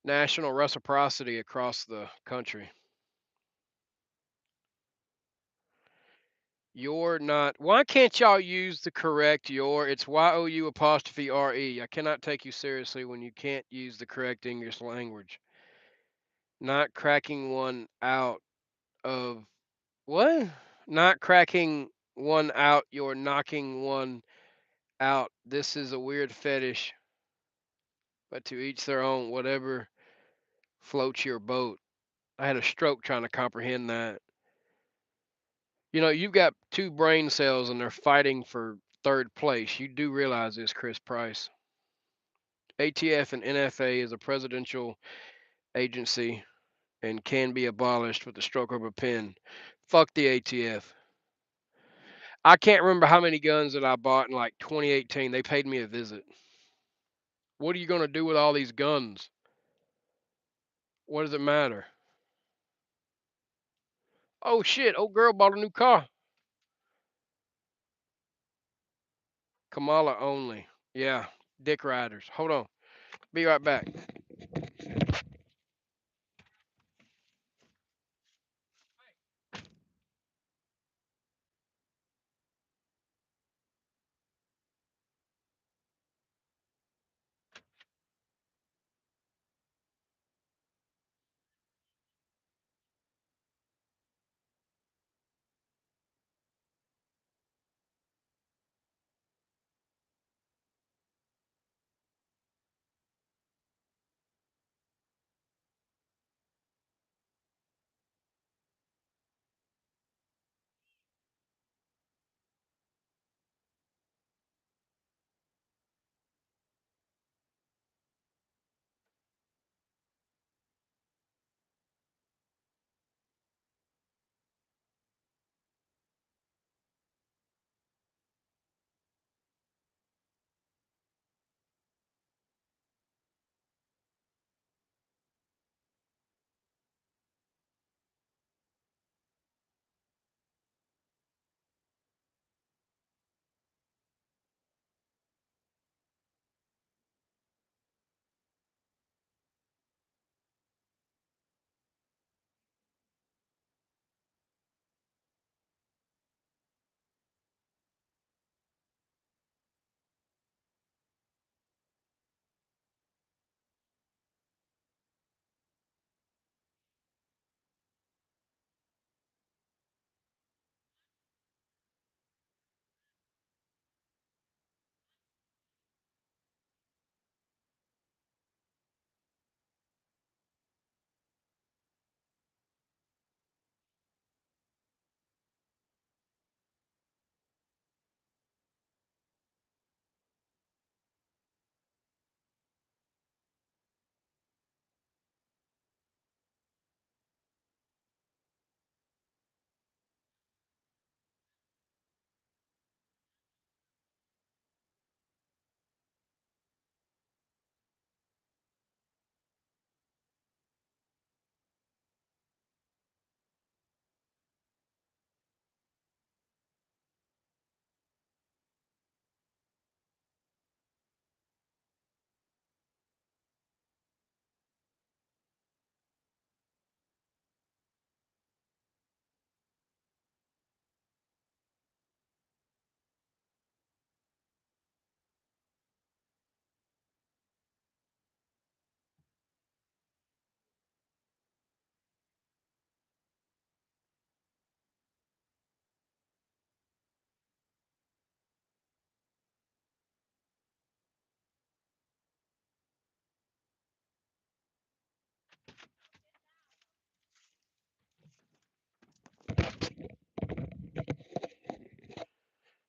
national reciprocity across the country. You're not. Why can't y'all use the correct your? It's YOU apostrophe RE. I cannot take you seriously when you can't use the correct English language. Not cracking one out of what? Not cracking one out, you're knocking one out. This is a weird fetish, but to each their own, whatever floats your boat. I had a stroke trying to comprehend that. You know, you've got two brain cells and they're fighting for third place. You do realize this, Chris Price. ATF and NFA is a presidential agency and can be abolished with the stroke of a pen. Fuck the ATF. I can't remember how many guns that I bought in like 2018. They paid me a visit. What are you going to do with all these guns? What does it matter? Oh shit, old girl bought a new car. Kamala only. Yeah, dick riders. Hold on. Be right back.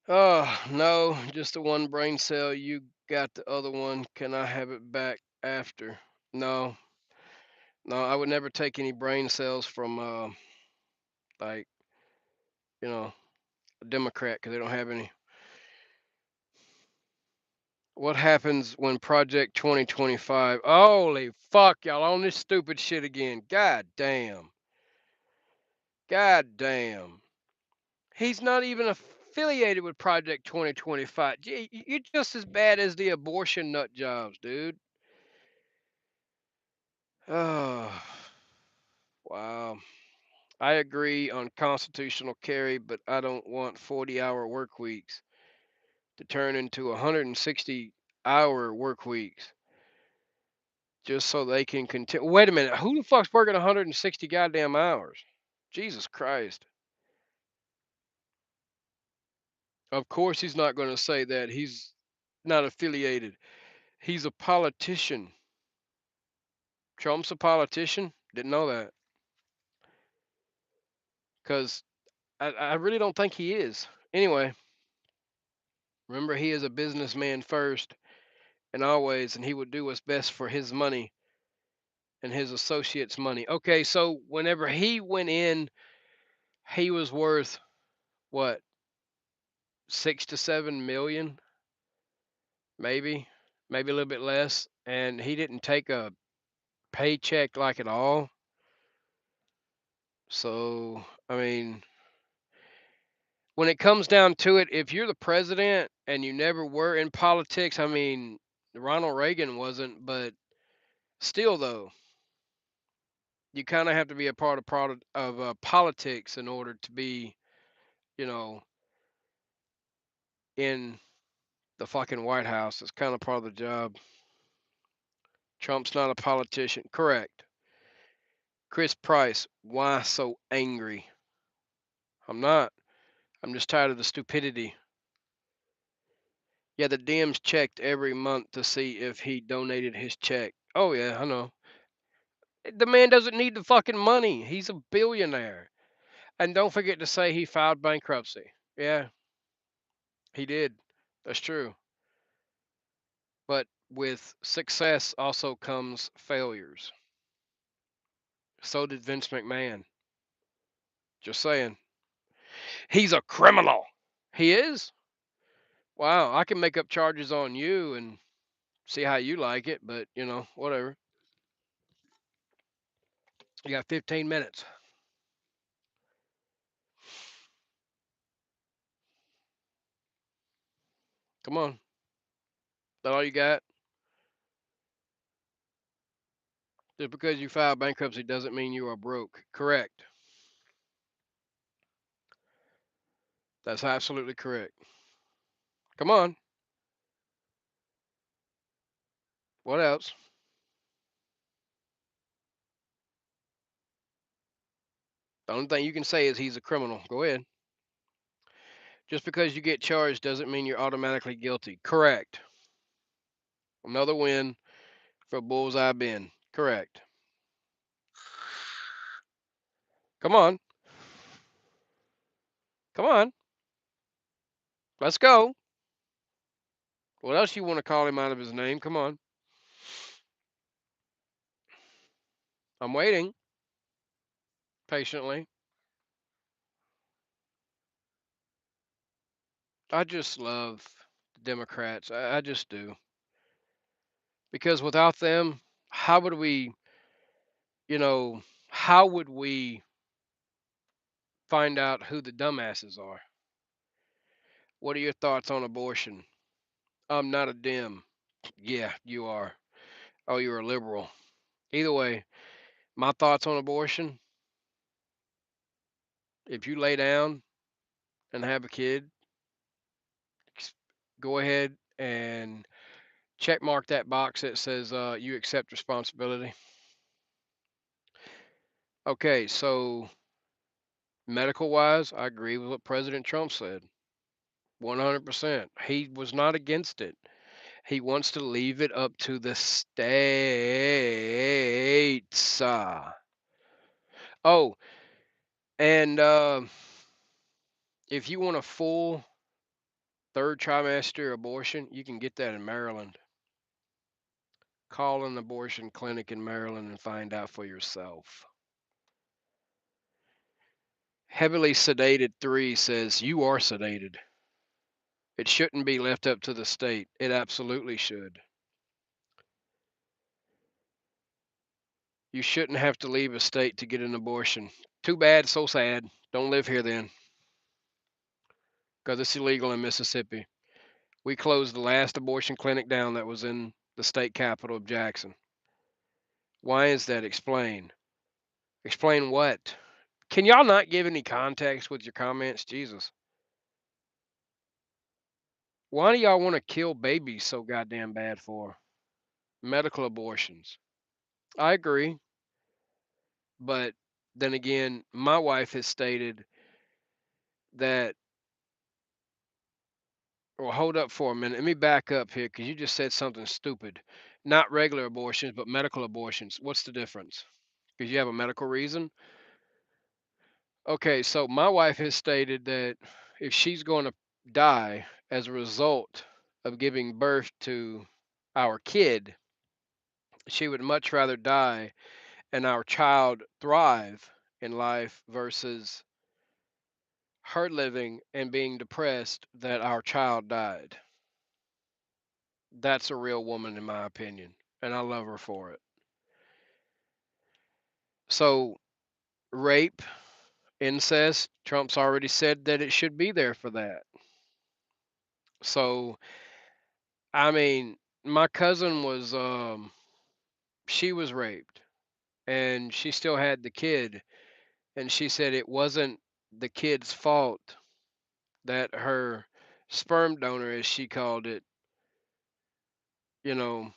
Oh, no, just the one brain cell. You got the other one. Can I have it back after? No, no, I would never take any brain cells from, like, you know, a Democrat because they don't have any. What happens when Project 2025? Holy fuck, y'all on this stupid shit again. God damn. God damn. He's not even affiliated with Project 2025. You're just as bad as the abortion nut jobs, dude. Oh, wow. I agree on constitutional carry, but I don't want 40-hour work weeks to turn into 160-hour work weeks just so they can continue. Wait a minute. Who the fuck's working 160 goddamn hours? Jesus Christ. Of course, he's not going to say that. He's not affiliated. He's a politician. Trump's a politician. Didn't know that. Because I really don't think he is. Anyway, remember, he is a businessman first and always, and he would do what's best for his money and his associates' money. Okay, so whenever he went in, he was worth what, 6 to 7 million, maybe a little bit less, and he didn't take a paycheck like at all. So, I mean, when it comes down to it, if you're the president and you never were in politics, I mean, Ronald Reagan wasn't, but still, though, you kind of have to be a part of politics in order to be, you know, in the fucking White House. It's kind of part of the job. Trump's not a politician. Correct. Chris Price, why so angry? I'm not. I'm just tired of the stupidity. Yeah, the Dems checked every month to see if he donated his check. Oh, yeah, I know. The man doesn't need the fucking money. He's a billionaire. And don't forget to say he filed bankruptcy. Yeah, he did. That's true. But with success also comes failures. So did Vince McMahon. Just saying. He's a criminal. He is? Wow, I can make up charges on you and see how you like it, but whatever. You got 15 minutes. Come on. That all you got? Just because you filed bankruptcy doesn't mean you are broke. Correct. That's absolutely correct. Come on. What else? The only thing you can say is he's a criminal. Go ahead. Just because you get charged doesn't mean you're automatically guilty. Correct. Another win for Bullseye Ben. Correct. Come on. Come on. Let's go. What else you want to call him out of his name? Come on. I'm waiting patiently. I just love the Democrats. I just do. Because without them, how would we, you know, how would we find out who the dumbasses are? What are your thoughts on abortion? I'm not a Dem. Yeah, you are. Oh, you're a liberal. Either way, my thoughts on abortion, if you lay down and have a kid, go ahead and check mark that box that says you accept responsibility. Okay, so medical wise, I agree with what President Trump said. 100%. He was not against it. He wants to leave it up to the states. Oh, and if you want a full third trimester abortion, you can get that in Maryland. Call an abortion clinic in Maryland and find out for yourself. Heavily sedated 3 says you are sedated. It shouldn't be left up to the state. It absolutely should. You shouldn't have to leave a state to get an abortion. Too bad, so sad. Don't live here then, because it's illegal in Mississippi. We closed the last abortion clinic down that was in the state capital of Jackson. Why is that? Explain. Explain what? Can y'all not give any context with your comments? Jesus. Why do y'all want to kill babies so goddamn bad for? Medical abortions. I agree. But then again, my wife has stated that, well, hold up for a minute. Let me back up here because you just said something stupid. Not regular abortions, but medical abortions. What's the difference? Because you have a medical reason? Okay, so my wife has stated that if she's going to die as a result of giving birth to our kid, she would much rather die and our child thrive in life versus her living and being depressed that our child died. That's a real woman, in my opinion, and I love her for it. So, rape, incest, Trump's already said that it should be there for that. So, I mean, my cousin was she was raped and she still had the kid, and she said it wasn't the kid's fault that her sperm donor, as she called it, you know,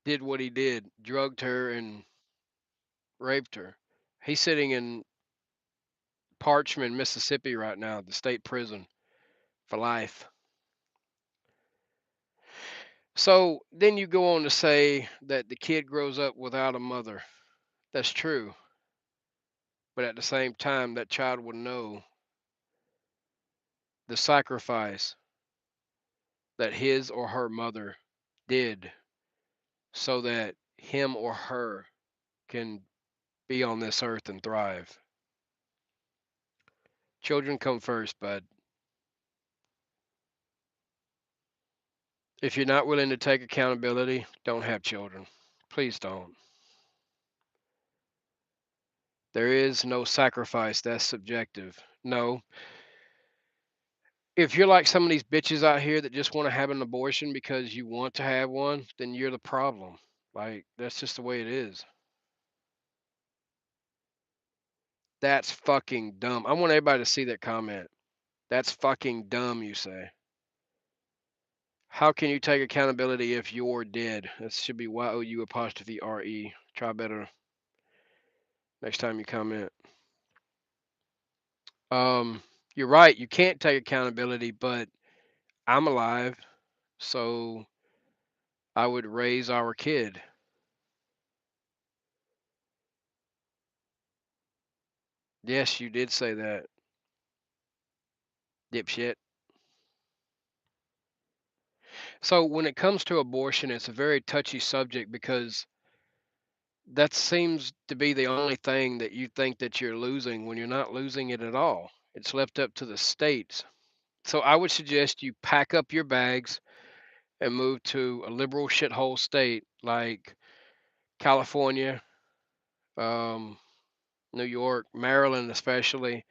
did what he did, drugged her and raped her. He's sitting in Parchman, Mississippi right now, the state prison for life. So then you go on to say that the kid grows up without a mother. That's true. But at the same time, that child will know the sacrifice that his or her mother did so that him or her can be on this earth and thrive. Children come first, bud. If you're not willing to take accountability, don't have children. Please don't. There is no sacrifice that's subjective. No. If you're like some of these bitches out here that just want to have an abortion because you want to have one, then you're the problem. Like, that's just the way it is. That's fucking dumb. I want everybody to see that comment. That's fucking dumb, you say. How can you take accountability if you're dead? That should be YOU apostrophe RE. Try better next time you comment. Um, you're right. You can't take accountability, but I'm alive, so I would raise our kid. Yes, you did say that, dipshit. So when it comes to abortion, it's a very touchy subject because that seems to be the only thing that you think that you're losing when you're not losing it at all. It's left up to the states. So I would suggest you pack up your bags and move to a liberal shithole state like California, um, New York, Maryland, especially.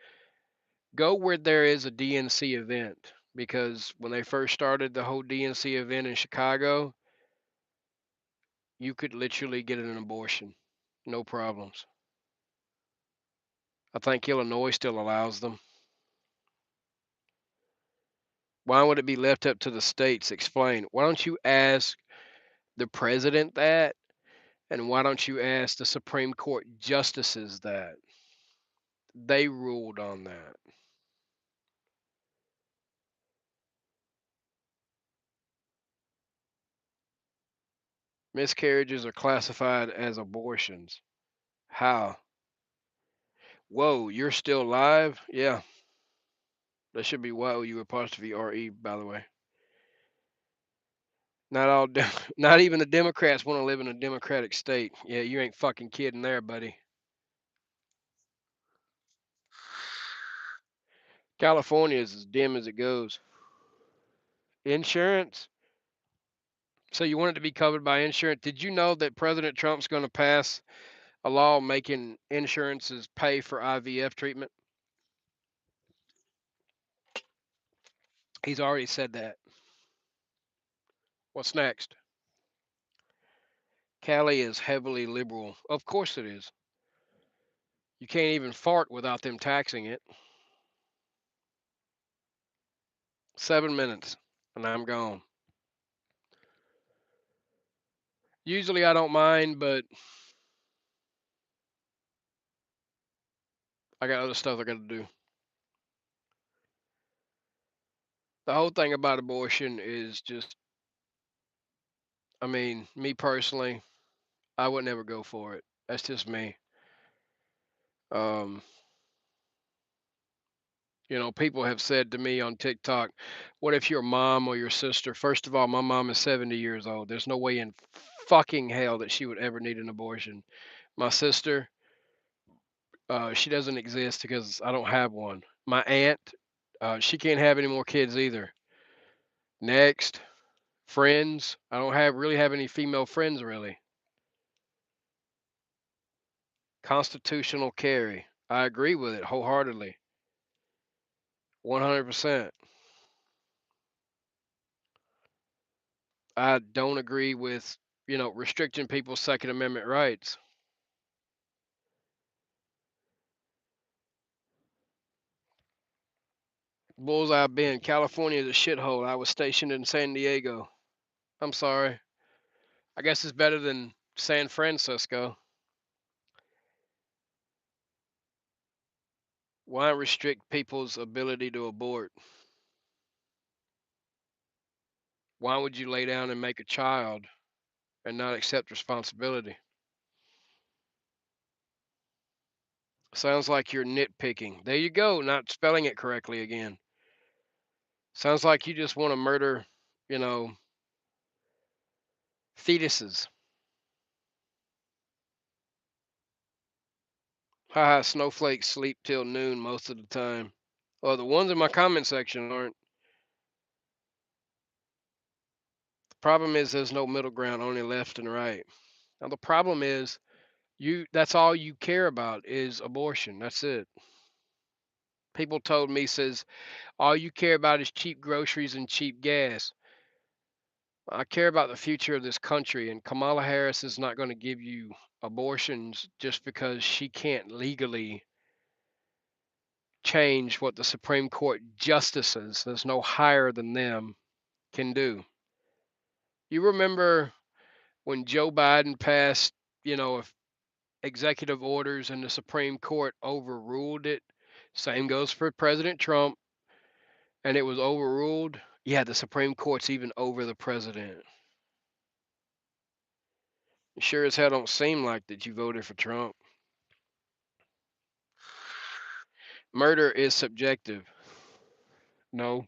Go where there is a DNC event because when they first started the whole DNC event in Chicago, you could literally get an abortion, no problems. I think Illinois still allows them. Why would it be left up to the states? Explain. Why don't you ask the president that? And why don't you ask the Supreme Court justices that? They ruled on that. Miscarriages are classified as abortions. How? Whoa, you're still alive? Yeah, that should be YOU apostrophe RE, by the way. Not all, not even the Democrats want to live in a democratic state. Yeah, you ain't fucking kidding there, buddy. California is as dim as it goes. Insurance. So you want it to be covered by insurance? Did you know that President Trump's going to pass a law making insurances pay for IVF treatment? He's already said that. What's next? Cali is heavily liberal. Of course it is. You can't even fart without them taxing it. 7 minutes, and I'm gone. Usually I don't mind, but I got other stuff I got to do. The whole thing about abortion is just, I mean, me personally, I would never go for it. That's just me. Um, people have said to me on TikTok, what if your mom or your sister, first of all, my mom is 70 years old. There's no way in fucking hell that she would ever need an abortion. My sister, she doesn't exist because I don't have one. My aunt, she can't have any more kids either. Next, friends. I don't really have any female friends really. Constitutional carry. I agree with it wholeheartedly. 100%. I don't agree with, restricting people's Second Amendment rights. Bullseye Bend, California is a shithole. I was stationed in San Diego. I'm sorry. I guess it's better than San Francisco. Why restrict people's ability to abort? Why would you lay down and make a child and not accept responsibility? Sounds like you're nitpicking. There you go, not spelling it correctly again. Sounds like you just want to murder, you know, fetuses. Haha, snowflakes sleep till noon most of the time. Well, the ones in my comment section aren't. The problem is there's no middle ground, only left and right. Now the problem is that's all you care about is abortion. That's it. People told me says all you care about is cheap groceries and cheap gas. I care about the future of this country, and Kamala Harris is not going to give you abortions just because she can't legally change what the Supreme Court justices, there's no higher than them, can do. You remember when Joe Biden passed, executive orders and the Supreme Court overruled it? Same goes for President Trump, and it was overruled. Yeah, the Supreme Court's even over the president. Sure as hell don't seem like that you voted for Trump. Murder is subjective. No,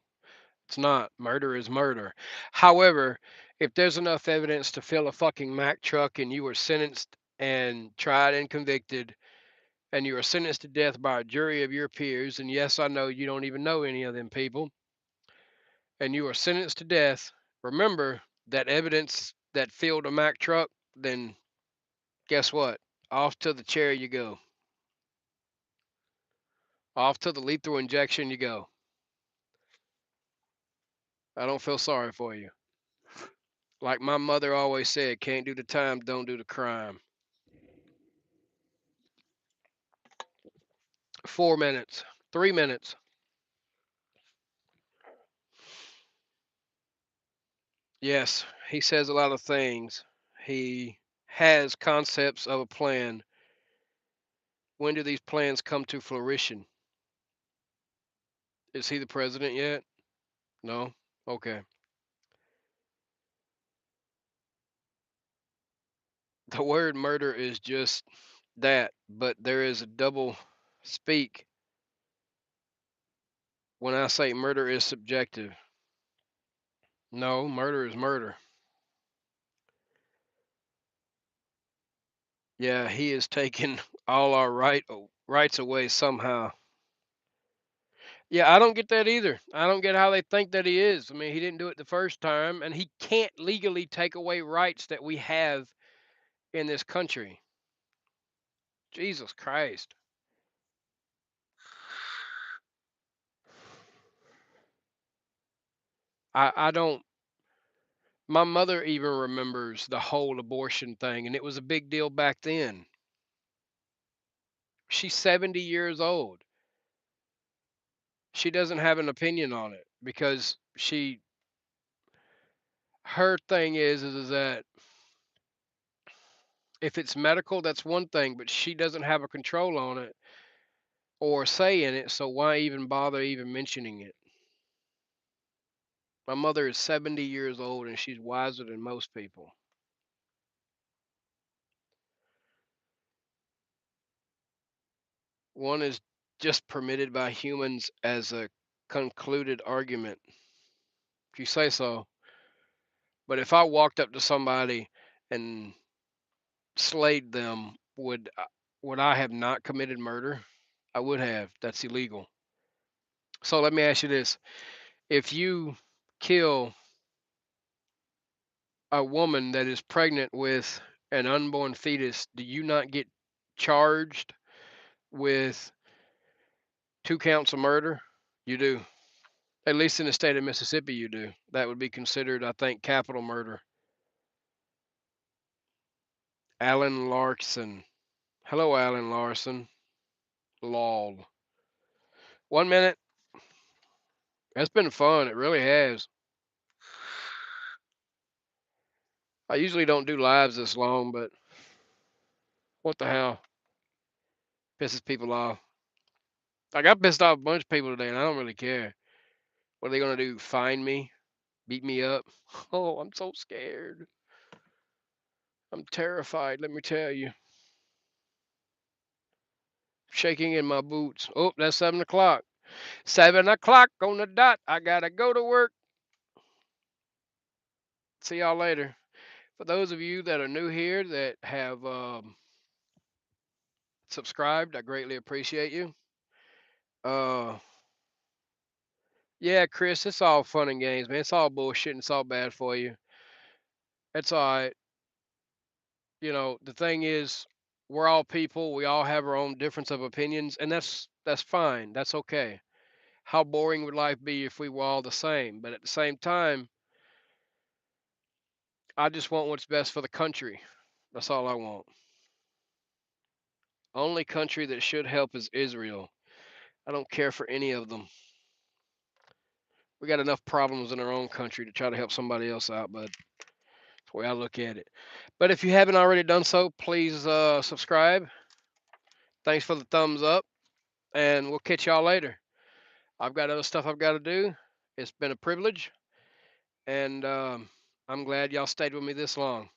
it's not. Murder is murder. However, if there's enough evidence to fill a fucking Mack truck and you were sentenced and tried and convicted and you were sentenced to death by a jury of your peers, and yes, I know you don't even know any of them people, and you were sentenced to death, remember that evidence that filled a Mack truck, then guess what? Off to the chair you go. Off to the lethal injection you go. I don't feel sorry for you. Like my mother always said, can't do the time, don't do the crime. 4 minutes. 3 minutes. Yes, he says a lot of things. He has concepts of a plan. When do these plans come to fruition? Is he the president yet? No? Okay. The word murder is just that, but there is a double speak when I say murder is subjective. No, murder is murder. Yeah, he is taking all our rights away somehow. Yeah, I don't get that either. I don't get how they think that he is. I mean, he didn't do it the first time, and he can't legally take away rights that we have in this country. Jesus Christ. I don't. My mother even remembers the whole abortion thing, and it was a big deal back then. She's 70 years old. She doesn't have an opinion on it because her thing is that if it's medical, that's one thing, but she doesn't have a control on it or say in it, so why even bother even mentioning it? My mother is 70 years old and she's wiser than most people. One is just permitted by humans as a concluded argument, if you say so. But if I walked up to somebody and slayed them, would I have not committed murder? I would have. That's illegal. So let me ask you this: if you kill a woman that is pregnant with an unborn fetus, do you not get charged with 2 counts of murder? You do. At least in the state of Mississippi, you do. That would be considered, I think, capital murder. Alan Larson. Hello, Alan Larson. Lol. 1 minute. That's been fun. It really has. I usually don't do lives this long, but what the hell? Pisses people off. I got pissed off a bunch of people today, and I don't really care. What are they gonna do? Find me? Beat me up? Oh, I'm so scared. I'm terrified. Let me tell you. Shaking in my boots. Oh, that's 7 o'clock. 7 o'clock on the dot. I gotta go to work. See y'all later. For those of you that are new here that have subscribed, I greatly appreciate you. Uh, yeah, Chris, it's all fun and games, man. It's all bullshit and it's all bad for you. It's all right. The thing is, we're all people. We all have our own difference of opinions, and that's fine. That's okay. How boring would life be if we were all the same? But at the same time, I just want what's best for the country. That's all I want. Only country that should help is Israel. I don't care for any of them. We got enough problems in our own country to try to help somebody else out, but that's the way I look at it. But if you haven't already done so, please subscribe. Thanks for the thumbs up, and we'll catch y'all later. I've got other stuff I've got to do. It's been a privilege, and I'm glad y'all stayed with me this long.